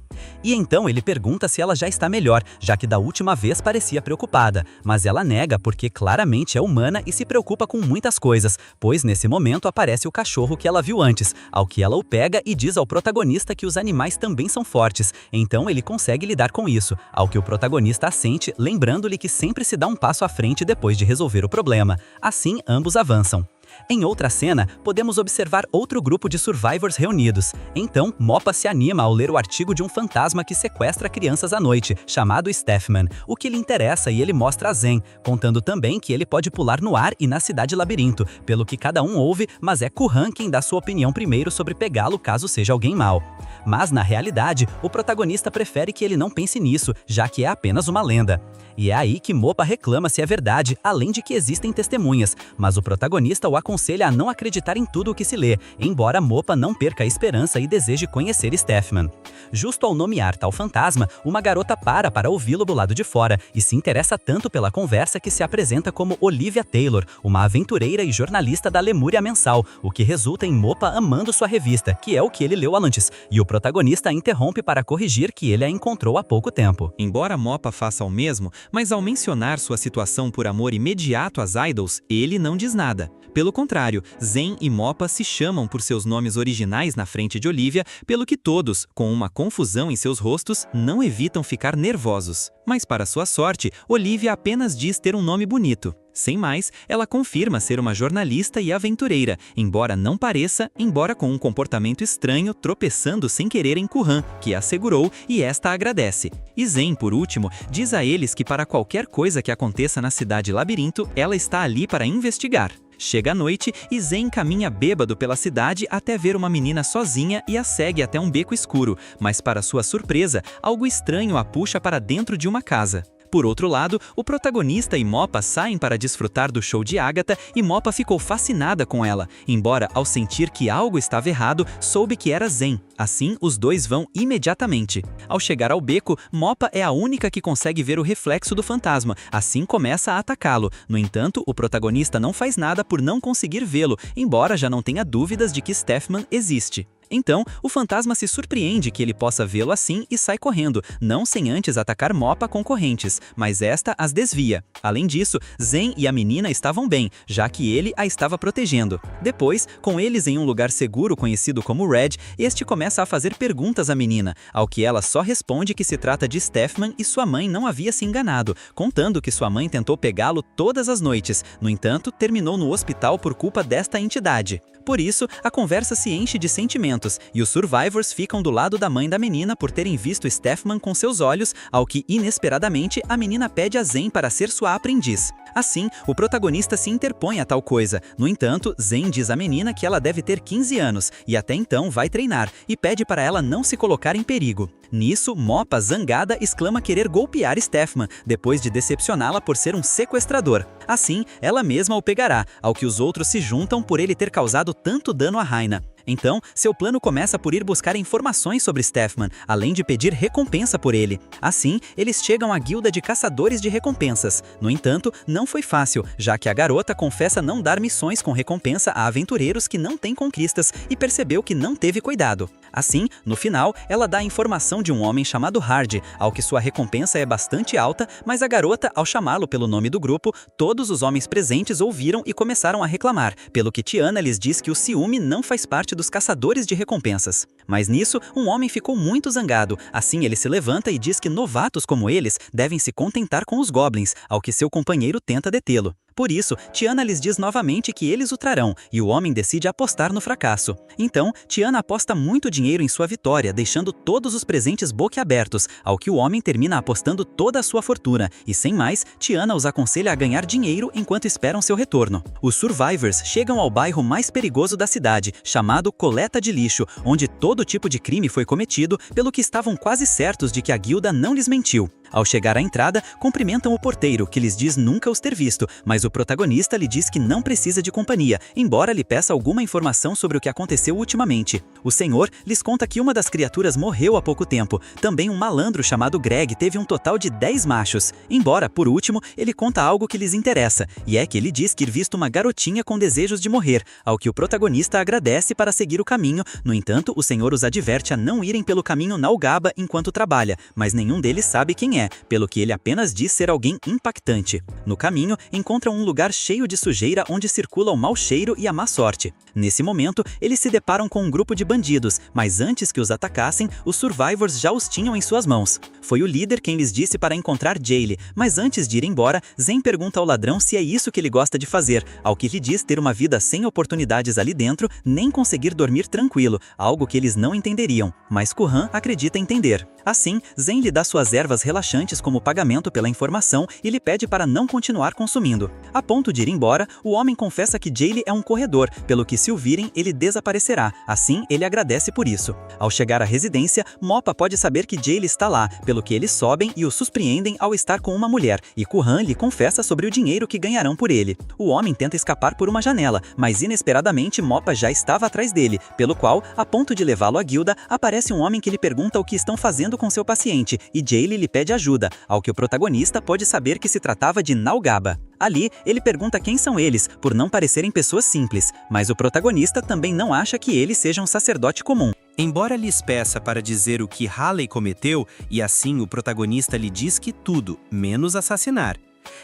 E então ele pergunta se ela já está melhor, já que da última vez parecia preocupada, mas ela nega porque claramente é humana e se preocupa com muitas coisas, pois nesse momento aparece o cachorro que ela viu antes, ao que ela o pega e diz ao protagonista que os animais também são fortes, então ele consegue lidar com isso, ao que o protagonista assente, lembrando-lhe que sempre se dá um passo à frente depois de resolver o problema. Assim, ambos avançam. Em outra cena, podemos observar outro grupo de survivors reunidos. Então, Moppa se anima ao ler o artigo de um fantasma que sequestra crianças à noite, chamado Stephman, o que lhe interessa e ele mostra a Zen, contando também que ele pode pular no ar e na cidade labirinto, pelo que cada um ouve, mas é Kuhan quem dá sua opinião primeiro sobre pegá-lo caso seja alguém mau. Mas, na realidade, o protagonista prefere que ele não pense nisso, já que é apenas uma lenda. E é aí que Moppa reclama se é verdade, além de que existem testemunhas, mas o protagonista o aconselha a não acreditar em tudo o que se lê, embora Moppa não perca a esperança e deseje conhecer Stephman. Justo ao nomear tal fantasma, uma garota para ouvi-lo do lado de fora e se interessa tanto pela conversa que se apresenta como Olivia Taylor, uma aventureira e jornalista da Lemúria Mensal, o que resulta em Moppa amando sua revista, que é o que ele leu antes, e o protagonista interrompe para corrigir que ele a encontrou há pouco tempo. Embora Moppa faça o mesmo, mas ao mencionar sua situação por amor imediato às idols, ele não diz nada. Pelo contrário, Zen e Moppa se chamam por seus nomes originais na frente de Olivia, pelo que todos, com uma confusão em seus rostos, não evitam ficar nervosos. Mas para sua sorte, Olivia apenas diz ter um nome bonito. Sem mais, ela confirma ser uma jornalista e aventureira, embora não pareça, embora com um comportamento estranho, tropeçando sem querer em Kuhan, que a segurou e esta agradece. E Zen, por último, diz a eles que para qualquer coisa que aconteça na cidade labirinto, ela está ali para investigar. Chega a noite e Zen caminha bêbado pela cidade até ver uma menina sozinha e a segue até um beco escuro, mas para sua surpresa, algo estranho a puxa para dentro de uma casa. Por outro lado, o protagonista e Moppa saem para desfrutar do show de Agatha e Moppa ficou fascinada com ela, embora ao sentir que algo estava errado, soube que era Zen. Assim, os dois vão imediatamente. Ao chegar ao beco, Moppa é a única que consegue ver o reflexo do fantasma, assim começa a atacá-lo. No entanto, o protagonista não faz nada por não conseguir vê-lo, embora já não tenha dúvidas de que Stephman existe. Então, o fantasma se surpreende que ele possa vê-lo assim e sai correndo, não sem antes atacar Moppa com correntes, mas esta as desvia. Além disso, Zen e a menina estavam bem, já que ele a estava protegendo. Depois, com eles em um lugar seguro conhecido como Red, este começa a fazer perguntas à menina, ao que ela só responde que se trata de Stefman e sua mãe não havia se enganado, contando que sua mãe tentou pegá-lo todas as noites, no entanto, terminou no hospital por culpa desta entidade. Por isso, a conversa se enche de sentimentos, e os Survivors ficam do lado da mãe da menina por terem visto Stefman com seus olhos, ao que, inesperadamente, a menina pede a Zen para ser sua aprendiz. Assim, o protagonista se interpõe a tal coisa. No entanto, Zen diz à menina que ela deve ter 15 anos, e até então vai treinar, e pede para ela não se colocar em perigo. Nisso, Moppa, zangada, exclama querer golpear Stefman, depois de decepcioná-la por ser um sequestrador. Assim, ela mesma o pegará, ao que os outros se juntam por ele ter causado tanto dano a Raina. Então, seu plano começa por ir buscar informações sobre Stefman, além de pedir recompensa por ele. Assim, eles chegam à guilda de caçadores de recompensas. No entanto, não foi fácil, já que a garota confessa não dar missões com recompensa a aventureiros que não têm conquistas e percebeu que não teve cuidado. Assim, no final, ela dá a informação de um homem chamado Hard, ao que sua recompensa é bastante alta, mas a garota, ao chamá-lo pelo nome do grupo, todos os homens presentes ouviram e começaram a reclamar, pelo que Tiana lhes diz que o ciúme não faz parte dos caçadores de recompensas. Mas nisso, um homem ficou muito zangado, assim ele se levanta e diz que novatos como eles devem se contentar com os goblins, ao que seu companheiro tenta detê-lo. Por isso, Tiana lhes diz novamente que eles o trarão, e o homem decide apostar no fracasso. Então, Tiana aposta muito dinheiro em sua vitória, deixando todos os presentes boquiabertos, ao que o homem termina apostando toda a sua fortuna, e sem mais, Tiana os aconselha a ganhar dinheiro enquanto esperam seu retorno. Os Survivors chegam ao bairro mais perigoso da cidade, chamado Coleta de Lixo, onde todo tipo de crime foi cometido, pelo que estavam quase certos de que a guilda não lhes mentiu. Ao chegar à entrada, cumprimentam o porteiro, que lhes diz nunca os ter visto, mas o protagonista lhe diz que não precisa de companhia, embora lhe peça alguma informação sobre o que aconteceu ultimamente. O senhor lhes conta que uma das criaturas morreu há pouco tempo. Também um malandro chamado Greg teve um total de 10 machos. Embora, por último, ele conta algo que lhes interessa, e é que ele diz ter visto uma garotinha com desejos de morrer, ao que o protagonista agradece para seguir o caminho. No entanto, o senhor os adverte a não irem pelo caminho Naugaba enquanto trabalha, mas nenhum deles sabe quem é, pelo que ele apenas diz ser alguém impactante. No caminho, encontram um lugar cheio de sujeira onde circula o mau cheiro e a má sorte. Nesse momento, eles se deparam com um grupo de bandidos, mas antes que os atacassem, os Survivors já os tinham em suas mãos. Foi o líder quem lhes disse para encontrar Jaylee, mas antes de ir embora, Zen pergunta ao ladrão se é isso que ele gosta de fazer, ao que lhe diz ter uma vida sem oportunidades ali dentro, nem conseguir dormir tranquilo, algo que eles não entenderiam, mas Kuhan acredita entender. Assim, Zen lhe dá suas ervas relaxantes como pagamento pela informação e lhe pede para não continuar consumindo. A ponto de ir embora, o homem confessa que Jaylee é um corredor, pelo que se o virem, ele desaparecerá. Assim, ele agradece por isso. Ao chegar à residência, Moppa pode saber que Jaylee está lá, pelo que eles sobem e o surpreendem ao estar com uma mulher, e Kuhan lhe confessa sobre o dinheiro que ganharão por ele. O homem tenta escapar por uma janela, mas inesperadamente Moppa já estava atrás dele, pelo qual, a ponto de levá-lo à guilda, aparece um homem que lhe pergunta o que estão fazendo com seu paciente, e Jaylee lhe pede ajuda, ao que o protagonista pode saber que se tratava de Naugaba. Ali, ele pergunta quem são eles, por não parecerem pessoas simples, mas o protagonista também não acha que ele seja um sacerdote comum. Embora lhes peça para dizer o que Halley cometeu, e assim o protagonista lhe diz que tudo, menos assassinar.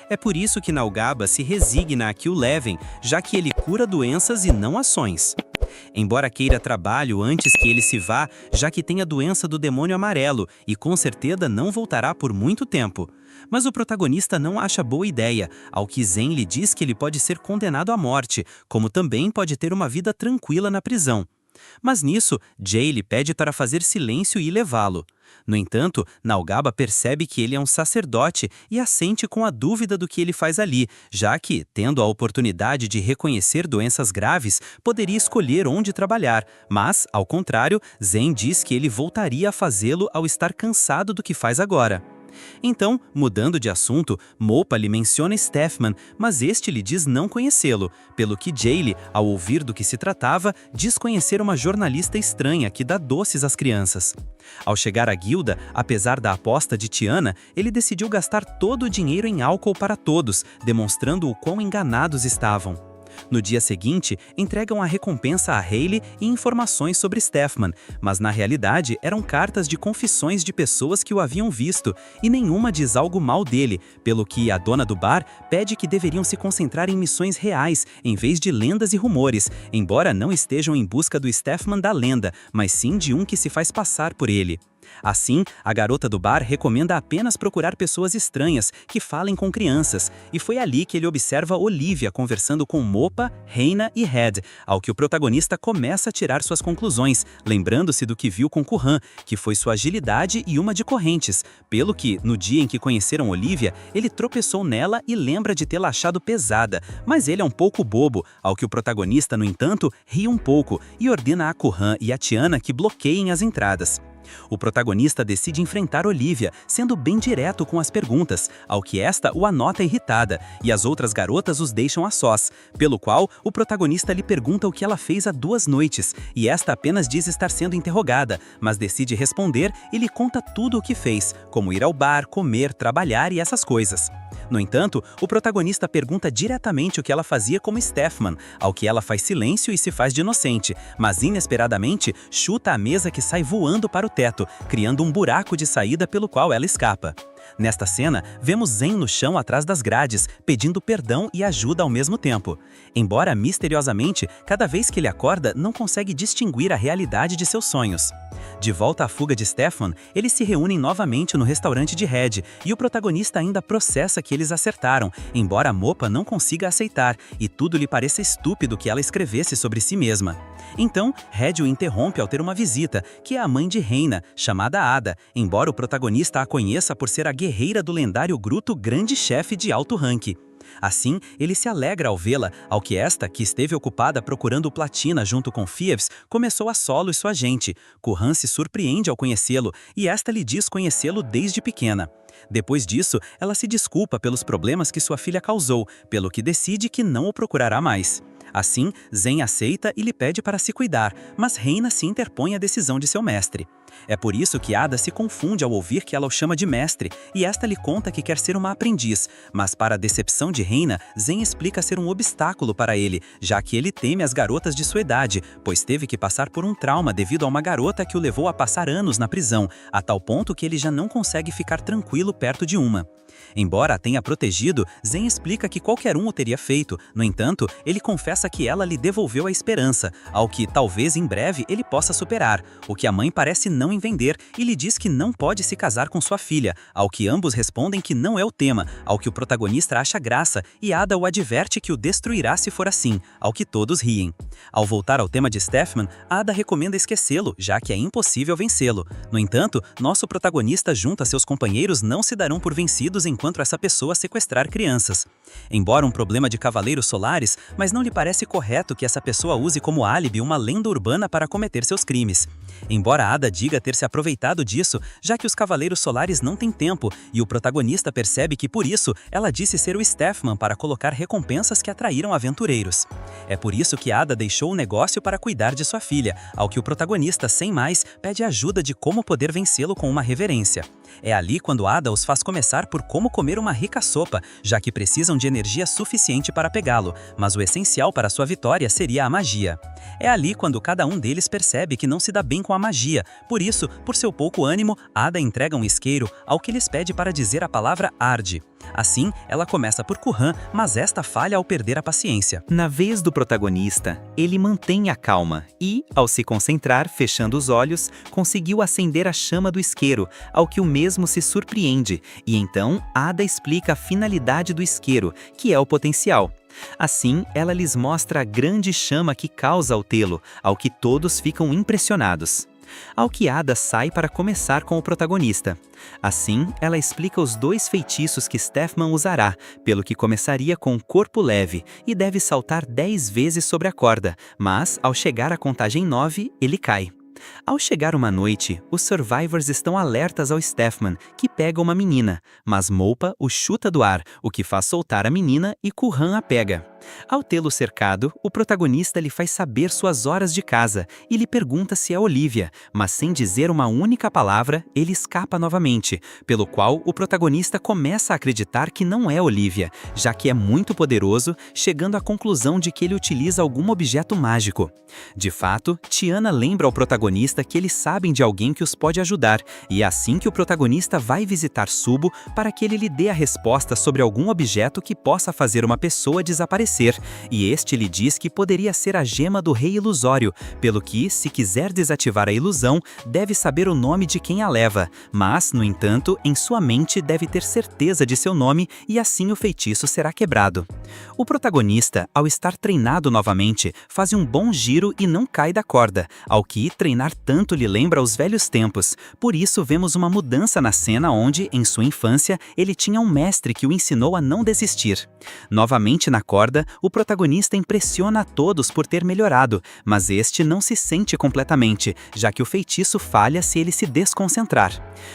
É por isso que Naugaba se resigna a que o levem, já que ele cura doenças e não ações. Embora queira trabalho antes que ele se vá, já que tem a doença do demônio amarelo e com certeza não voltará por muito tempo. Mas o protagonista não acha boa ideia, ao que Zen lhe diz que ele pode ser condenado à morte, como também pode ter uma vida tranquila na prisão. Mas nisso, Jay lhe pede para fazer silêncio e levá-lo. No entanto, Naugaba percebe que ele é um sacerdote e assente com a dúvida do que ele faz ali, já que, tendo a oportunidade de reconhecer doenças graves, poderia escolher onde trabalhar, mas, ao contrário, Zen diz que ele voltaria a fazê-lo ao estar cansado do que faz agora. Então, mudando de assunto, Moppa lhe menciona Stefman, mas este lhe diz não conhecê-lo, pelo que Jaylee, ao ouvir do que se tratava, diz conhecer uma jornalista estranha que dá doces às crianças. Ao chegar à guilda, apesar da aposta de Tiana, ele decidiu gastar todo o dinheiro em álcool para todos, demonstrando o quão enganados estavam. No dia seguinte, entregam a recompensa a Hayley e informações sobre Stefman, mas na realidade eram cartas de confissões de pessoas que o haviam visto, e nenhuma diz algo mal dele, pelo que a dona do bar pede que deveriam se concentrar em missões reais, em vez de lendas e rumores, embora não estejam em busca do Stefman da lenda, mas sim de um que se faz passar por ele. Assim, a garota do bar recomenda apenas procurar pessoas estranhas que falem com crianças, e foi ali que ele observa Olivia conversando com Mopa, Reina e Red, ao que o protagonista começa a tirar suas conclusões, lembrando-se do que viu com Curran, que foi sua agilidade e uma de correntes, pelo que, no dia em que conheceram Olivia, ele tropeçou nela e lembra de tê-la achado pesada, mas ele é um pouco bobo, ao que o protagonista, no entanto, ri um pouco e ordena a Curran e a Tiana que bloqueiem as entradas. O protagonista decide enfrentar Olivia, sendo bem direto com as perguntas, ao que esta o anota irritada, e as outras garotas os deixam a sós, pelo qual o protagonista lhe pergunta o que ela fez há 2 noites, e esta apenas diz estar sendo interrogada, mas decide responder e lhe conta tudo o que fez, como ir ao bar, comer, trabalhar e essas coisas. No entanto, o protagonista pergunta diretamente o que ela fazia como Stefman, ao que ela faz silêncio e se faz de inocente, mas inesperadamente chuta a mesa que sai voando para o teto, criando um buraco de saída pelo qual ela escapa. Nesta cena, vemos Zen no chão atrás das grades, pedindo perdão e ajuda ao mesmo tempo. Embora misteriosamente, cada vez que ele acorda, não consegue distinguir a realidade de seus sonhos. De volta à fuga de Stefan, eles se reúnem novamente no restaurante de Red, e o protagonista ainda processa que eles acertaram, embora a Mopa não consiga aceitar, e tudo lhe pareça estúpido que ela escrevesse sobre si mesma. Então, Red o interrompe ao ter uma visita, que é a mãe de Reina, chamada Ada, embora o protagonista a conheça por ser a guerreira do lendário Gruto Grande Chefe de alto rank. Assim, ele se alegra ao vê-la, ao que esta, que esteve ocupada procurando platina junto com Fieves, começou a solo e sua gente. Curran se surpreende ao conhecê-lo, e esta lhe diz conhecê-lo desde pequena. Depois disso, ela se desculpa pelos problemas que sua filha causou, pelo que decide que não o procurará mais. Assim, Zen aceita e lhe pede para se cuidar, mas Reina se interpõe à decisão de seu mestre. É por isso que Ada se confunde ao ouvir que ela o chama de mestre, e esta lhe conta que quer ser uma aprendiz, mas para a decepção de Reina, Zen explica ser um obstáculo para ele, já que ele teme as garotas de sua idade, pois teve que passar por um trauma devido a uma garota que o levou a passar anos na prisão, a tal ponto que ele já não consegue ficar tranquilo perto de uma. Embora a tenha protegido, Zen explica que qualquer um o teria feito, no entanto, ele confessa que ela lhe devolveu a esperança, ao que talvez em breve ele possa superar, o que a mãe parece não entender e lhe diz que não pode se casar com sua filha, ao que ambos respondem que não é o tema, ao que o protagonista acha graça e Ada o adverte que o destruirá se for assim, ao que todos riem. Ao voltar ao tema de Stefman, Ada recomenda esquecê-lo, já que é impossível vencê-lo. No entanto, nosso protagonista junto a seus companheiros não se darão por vencidos enquanto essa pessoa sequestrar crianças. Embora um problema de cavaleiros solares, mas não lhe parece correto que essa pessoa use como álibi uma lenda urbana para cometer seus crimes. Embora Ada diga ter se aproveitado disso, já que os cavaleiros solares não têm tempo, e o protagonista percebe que por isso ela disse ser o Stefman para colocar recompensas que atraíram aventureiros. É por isso que Ada deixou o negócio para cuidar de sua filha, ao que o protagonista, sem mais, pede ajuda de como poder vencê-lo com uma reverência. É ali quando Ada os faz começar por como comer uma rica sopa, já que precisam de energia suficiente para pegá-lo, mas o essencial para sua vitória seria a magia. É ali quando cada um deles percebe que não se dá bem com a magia, por isso, por seu pouco ânimo, Ada entrega um isqueiro ao que lhes pede para dizer a palavra arde. Assim, ela começa por Curran, mas esta falha ao perder a paciência. Na vez do protagonista, ele mantém a calma e, ao se concentrar, fechando os olhos, conseguiu acender a chama do isqueiro, ao que o mesmo se surpreende, e então Ada explica a finalidade do isqueiro, que é o potencial. Assim, ela lhes mostra a grande chama que causa ao tê-lo, ao que todos ficam impressionados. Ao que Ada sai para começar com o protagonista. Assim, ela explica os 2 feitiços que Stefman usará, pelo que começaria com corpo leve e deve saltar 10 vezes sobre a corda, mas, ao chegar à contagem 9, ele cai. Ao chegar uma noite, os Survivors estão alertas ao Stefman, que pega uma menina, mas Mopa o chuta do ar, o que faz soltar a menina e Curran a pega. Ao tê-lo cercado, o protagonista lhe faz saber suas horas de casa e lhe pergunta se é Olivia, mas sem dizer uma única palavra, ele escapa novamente, pelo qual o protagonista começa a acreditar que não é Olivia, já que é muito poderoso, chegando à conclusão de que ele utiliza algum objeto mágico. De fato, Tiana lembra ao protagonista que eles sabem de alguém que os pode ajudar, e é assim que o protagonista vai visitar Subo para que ele lhe dê a resposta sobre algum objeto que possa fazer uma pessoa desaparecer, e este lhe diz que poderia ser a gema do rei ilusório, pelo que, se quiser desativar a ilusão, deve saber o nome de quem a leva, mas, no entanto, em sua mente deve ter certeza de seu nome e assim o feitiço será quebrado. O protagonista, ao estar treinado novamente, faz um bom giro e não cai da corda, ao que treinar tanto lhe lembra os velhos tempos. Por isso vemos uma mudança na cena onde, em sua infância, ele tinha um mestre que o ensinou a não desistir. Novamente na corda, o protagonista impressiona a todos por ter melhorado, mas este não se sente completamente, já que o feitiço falha se ele se desconcentrar.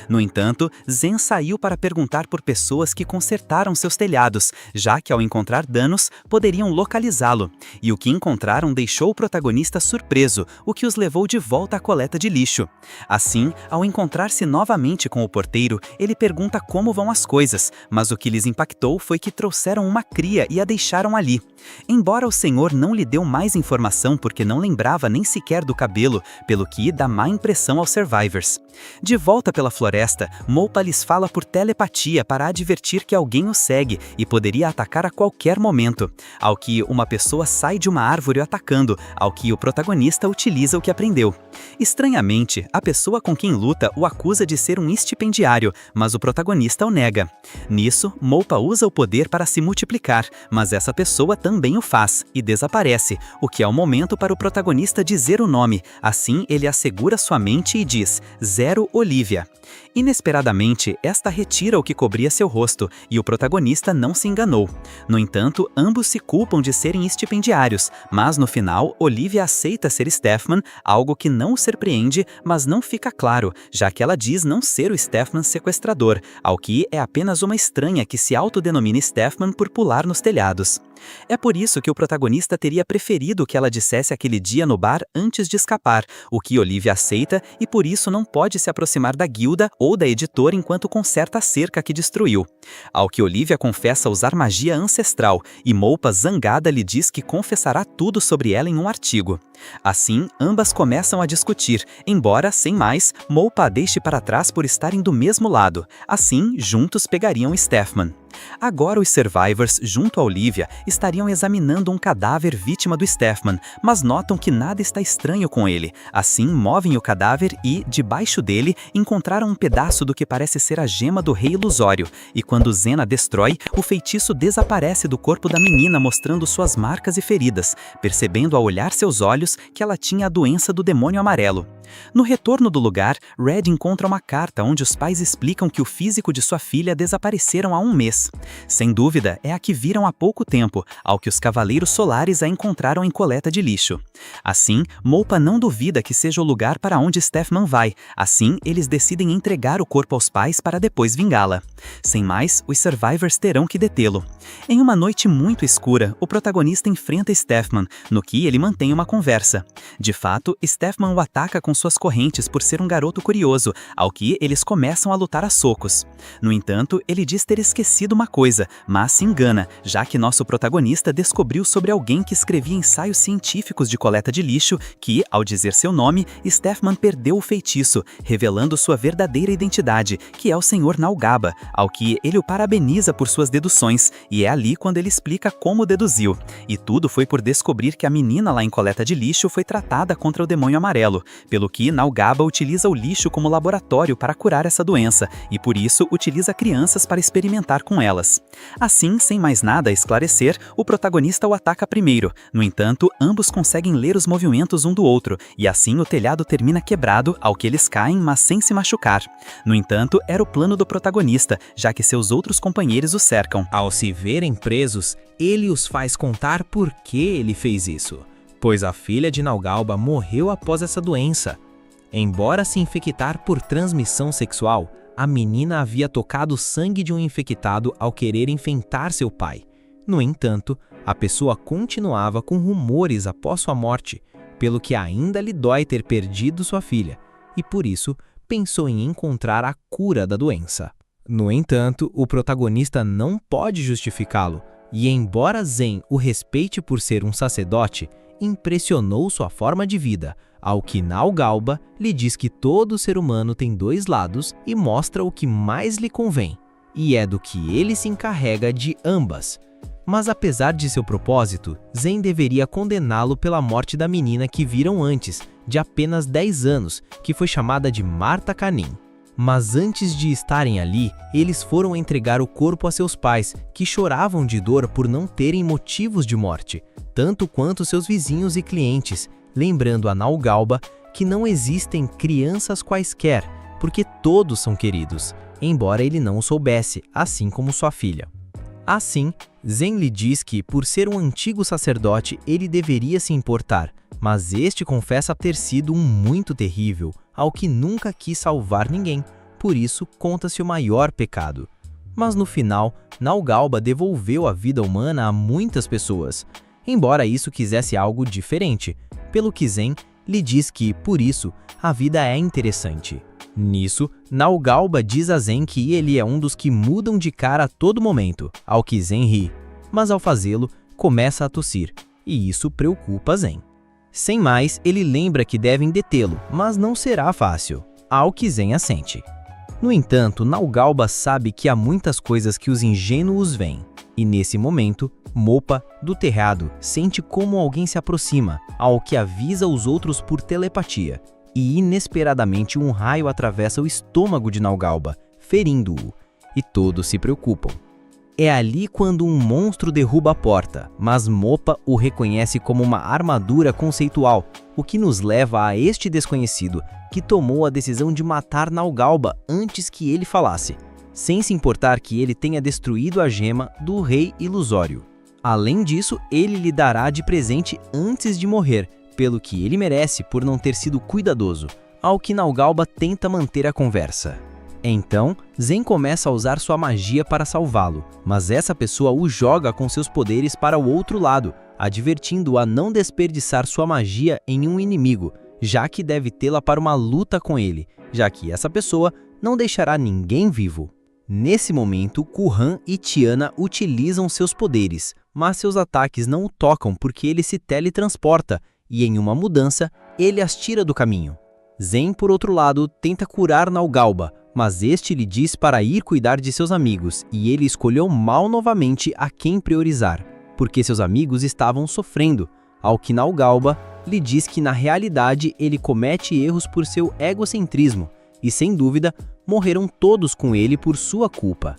No entanto, Zen saiu para perguntar por pessoas que consertaram seus telhados, já que ao encontrar danos, poderiam localizá-lo. E o que encontraram deixou o protagonista surpreso, o que os levou de volta à coleta de lixo. Assim, ao encontrar-se novamente com o porteiro, ele pergunta como vão as coisas, mas o que lhes impactou foi que trouxeram uma cria e a deixaram ali. Embora o senhor não lhe deu mais informação porque não lembrava nem sequer do cabelo, pelo que dá má impressão aos survivors. De volta pela floresta, Moupa lhes fala por telepatia para advertir que alguém o segue e poderia atacar a qualquer momento, ao que uma pessoa sai de uma árvore atacando, ao que o protagonista utiliza o que aprendeu. Estranhamente, a pessoa com quem luta o acusa de ser um estipendiário, mas o protagonista o nega. Nisso, Moupa usa o poder para se multiplicar, mas essa pessoa também o faz e desaparece, o que é o momento para o protagonista dizer o nome. Assim, ele assegura sua mente e diz: Zero Olivia. Inesperadamente, esta retira o que cobria seu rosto, e o protagonista não se enganou. No entanto, ambos se culpam de serem estipendiários, mas no final, Olivia aceita ser Stefman, algo que não o surpreende, mas não fica claro, já que ela diz não ser o Stefman sequestrador, ao que é apenas uma estranha que se autodenomina Stefman por pular nos telhados. É por isso que o protagonista teria preferido que ela dissesse aquele dia no bar antes de escapar, o que Olivia aceita e por isso não pode se aproximar da guilda ou da editora enquanto conserta a cerca que destruiu. Ao que Olivia confessa usar magia ancestral e Moupa, zangada, lhe diz que confessará tudo sobre ela em um artigo. Assim, ambas começam a discutir, embora, sem mais, Moupa a deixe para trás por estarem do mesmo lado. Assim, juntos pegariam Stefman. Agora os survivors, junto a Olivia, estariam examinando um cadáver vítima do Stefman, mas notam que nada está estranho com ele. Assim, movem o cadáver e, debaixo dele, encontraram um pedaço do que parece ser a gema do rei ilusório. E quando Zen a destrói, o feitiço desaparece do corpo da menina, mostrando suas marcas e feridas, percebendo ao olhar seus olhos que ela tinha a doença do demônio amarelo. No retorno do lugar, Red encontra uma carta onde os pais explicam que o físico de sua filha desapareceram há um mês. Sem dúvida, é a que viram há pouco tempo, ao que os Cavaleiros Solares a encontraram em coleta de lixo. Assim, Moupa não duvida que seja o lugar para onde Stefman vai. Assim, eles decidem entregar o corpo aos pais para depois vingá-la. Sem mais, os survivors terão que detê-lo. Em uma noite muito escura, o protagonista enfrenta Stefman, no que ele mantém uma conversa. De fato, Stefman o ataca com suas correntes por ser um garoto curioso, ao que eles começam a lutar a socos. No entanto, ele diz ter esquecido uma coisa, mas se engana, já que nosso protagonista descobriu sobre alguém que escrevia ensaios científicos de coleta de lixo que, ao dizer seu nome, Stefman perdeu o feitiço, revelando sua verdadeira identidade, que é o Sr. Naugaba, ao que ele o parabeniza por suas deduções, e é ali quando ele explica como deduziu. E tudo foi por descobrir que a menina lá em coleta de lixo foi tratada contra o demônio amarelo, pelo que Naugaba utiliza o lixo como laboratório para curar essa doença, e por isso utiliza crianças para experimentar com elas. Assim, sem mais nada a esclarecer, o protagonista o ataca primeiro. No entanto, ambos conseguem ler os movimentos um do outro, e assim o telhado termina quebrado, ao que eles caem, mas sem se machucar. No entanto, era o plano do protagonista, já que seus outros companheiros o cercam. Ao se verem presos, ele os faz contar por que ele fez isso, pois a filha de Naugaba morreu após essa doença. Embora se infectar por transmissão sexual, a menina havia tocado o sangue de um infectado ao querer enfrentar seu pai. No entanto, a pessoa continuava com rumores após sua morte, pelo que ainda lhe dói ter perdido sua filha, e por isso pensou em encontrar a cura da doença. No entanto, o protagonista não pode justificá-lo, e embora Zen o respeite por ser um sacerdote, impressionou sua forma de vida, ao que Naogalba lhe diz que todo ser humano tem dois lados e mostra o que mais lhe convém, e é do que ele se encarrega de ambas. Mas apesar de seu propósito, Zen deveria condená-lo pela morte da menina que viram antes, de apenas 10 anos, que foi chamada de Marta Kanin. Mas antes de estarem ali, eles foram entregar o corpo a seus pais, que choravam de dor por não terem motivos de morte, tanto quanto seus vizinhos e clientes, lembrando a Naogalba que não existem crianças quaisquer, porque todos são queridos, embora ele não o soubesse, assim como sua filha. Assim, Zen lhe diz que, por ser um antigo sacerdote, ele deveria se importar, mas este confessa ter sido um muito terrível, ao que nunca quis salvar ninguém, por isso conta-se o maior pecado. Mas no final, Naogalba devolveu a vida humana a muitas pessoas, embora isso quisesse algo diferente, pelo que Zen lhe diz que, por isso, a vida é interessante. Nisso, Naogalba diz a Zen que ele é um dos que mudam de cara a todo momento, ao que Zen ri, mas ao fazê-lo, começa a tossir, e isso preocupa Zen. Sem mais, ele lembra que devem detê-lo, mas não será fácil, ao que Zen assente. No entanto, Naogalba sabe que há muitas coisas que os ingênuos veem, e nesse momento, Mopa, do terrado, sente como alguém se aproxima, ao que avisa os outros por telepatia, e inesperadamente um raio atravessa o estômago de Naogalba, ferindo-o, e todos se preocupam. É ali quando um monstro derruba a porta, mas Mopa o reconhece como uma armadura conceitual, o que nos leva a este desconhecido, que tomou a decisão de matar Naogalba antes que ele falasse, sem se importar que ele tenha destruído a gema do rei ilusório. Além disso, ele lhe dará de presente antes de morrer, pelo que ele merece por não ter sido cuidadoso, ao que Naogalba tenta manter a conversa. Então, Zen começa a usar sua magia para salvá-lo, mas essa pessoa o joga com seus poderes para o outro lado, advertindo-o a não desperdiçar sua magia em um inimigo, já que deve tê-la para uma luta com ele, já que essa pessoa não deixará ninguém vivo. Nesse momento, Kuhan e Tiana utilizam seus poderes, mas seus ataques não o tocam porque ele se teletransporta, e em uma mudança, ele as tira do caminho. Zen, por outro lado, tenta curar Naogalba, mas este lhe diz para ir cuidar de seus amigos, e ele escolheu mal novamente a quem priorizar, porque seus amigos estavam sofrendo, ao que Naogalba lhe diz que na realidade ele comete erros por seu egocentrismo, e sem dúvida, morreram todos com ele por sua culpa.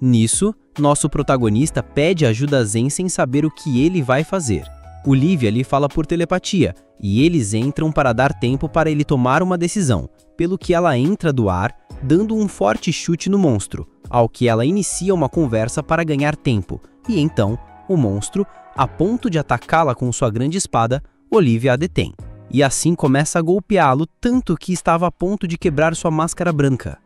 Nisso, nosso protagonista pede ajuda a Zen sem saber o que ele vai fazer. Olivia lhe fala por telepatia, e eles entram para dar tempo para ele tomar uma decisão, pelo que ela entra do ar, dando um forte chute no monstro, ao que ela inicia uma conversa para ganhar tempo, e então, o monstro, a ponto de atacá-la com sua grande espada, Olivia a detém, e assim começa a golpeá-lo tanto que estava a ponto de quebrar sua máscara branca.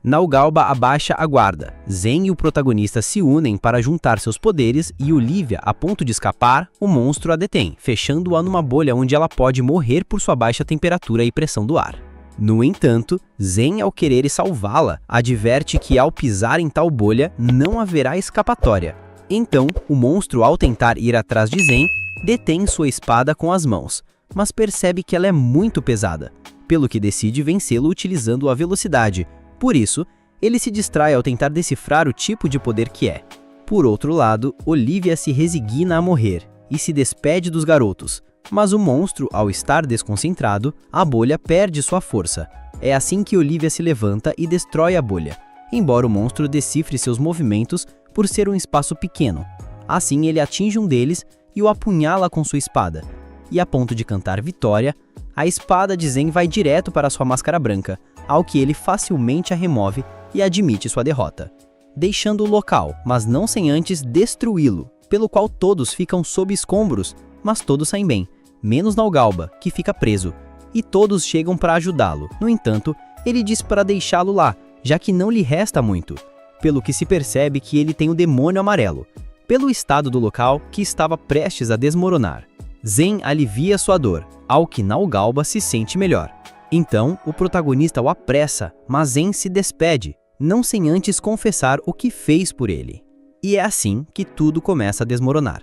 Naogalba abaixa a guarda, Zen e o protagonista se unem para juntar seus poderes e Olivia, a ponto de escapar, o monstro a detém, fechando-a numa bolha onde ela pode morrer por sua baixa temperatura e pressão do ar. No entanto, Zen, ao querer salvá-la, adverte que ao pisar em tal bolha não haverá escapatória. Então, o monstro, ao tentar ir atrás de Zen, detém sua espada com as mãos, mas percebe que ela é muito pesada, pelo que decide vencê-lo utilizando a velocidade. Por isso, ele se distrai ao tentar decifrar o tipo de poder que é. Por outro lado, Olivia se resigna a morrer e se despede dos garotos, mas o monstro, ao estar desconcentrado, a bolha perde sua força. É assim que Olivia se levanta e destrói a bolha, embora o monstro decifre seus movimentos por ser um espaço pequeno. Assim, ele atinge um deles e o apunhala com sua espada. E a ponto de cantar vitória, a espada de Zen vai direto para sua máscara branca, ao que ele facilmente a remove e admite sua derrota, deixando o local, mas não sem antes destruí-lo, pelo qual todos ficam sob escombros, mas todos saem bem, menos Naogalba, que fica preso, e todos chegam para ajudá-lo. No entanto, ele diz para deixá-lo lá, já que não lhe resta muito, pelo que se percebe que ele tem o demônio amarelo. pelo estado do local que estava prestes a desmoronar. Zen alivia sua dor, ao que Naogalba se sente melhor. Então, o protagonista o apressa, mas Zen se despede, não sem antes confessar o que fez por ele. E é assim que tudo começa a desmoronar.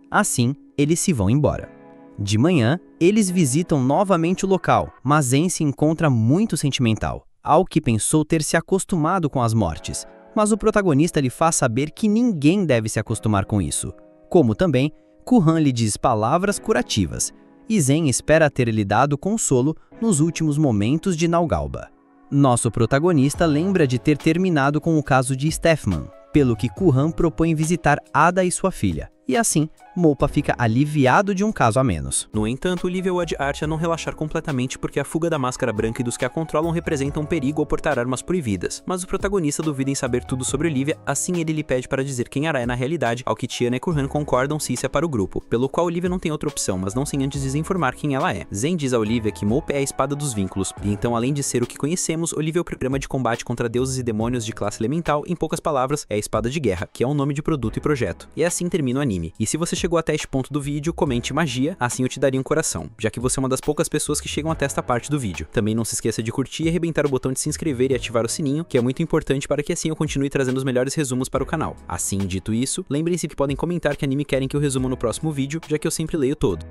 Assim, eles se vão embora. De manhã, eles visitam novamente o local, mas Zen se encontra muito sentimental, ao que pensou ter se acostumado com as mortes, mas o protagonista lhe faz saber que ninguém deve se acostumar com isso. Como também, Kuhan lhe diz palavras curativas, e Zen espera ter lhe dado consolo nos últimos momentos de Naogalba. Nosso protagonista lembra de ter terminado com o caso de Stefman, pelo que Kuhan propõe visitar Ada e sua filha, e assim, Moppa fica aliviado de um caso a menos. No entanto, Olivia o arte a não relaxar completamente porque a fuga da Máscara Branca e dos que a controlam representa um perigo ao portar armas proibidas. Mas o protagonista duvida em saber tudo sobre Olivia, assim ele lhe pede para dizer quem ela é na realidade, ao que Tiana e Kuhan concordam se isso é para o grupo, pelo qual Olivia não tem outra opção, mas não sem antes desinformar quem ela é. Zen diz a Olivia que Moppa é a espada dos vínculos, e então além de ser o que conhecemos, Olivia é o programa de combate contra deuses e demônios de classe elemental, em poucas palavras, é a espada de guerra, que é o nome de produto e projeto. E assim termina o anime. E se você chegou até este ponto do vídeo, comente magia, assim eu te daria um coração, já que você é uma das poucas pessoas que chegam até esta parte do vídeo. Também não se esqueça de curtir e arrebentar o botão de se inscrever e ativar o sininho, que é muito importante para que assim eu continue trazendo os melhores resumos para o canal. Assim, dito isso, lembrem-se que podem comentar que anime querem que eu resuma no próximo vídeo, já que eu sempre leio todo.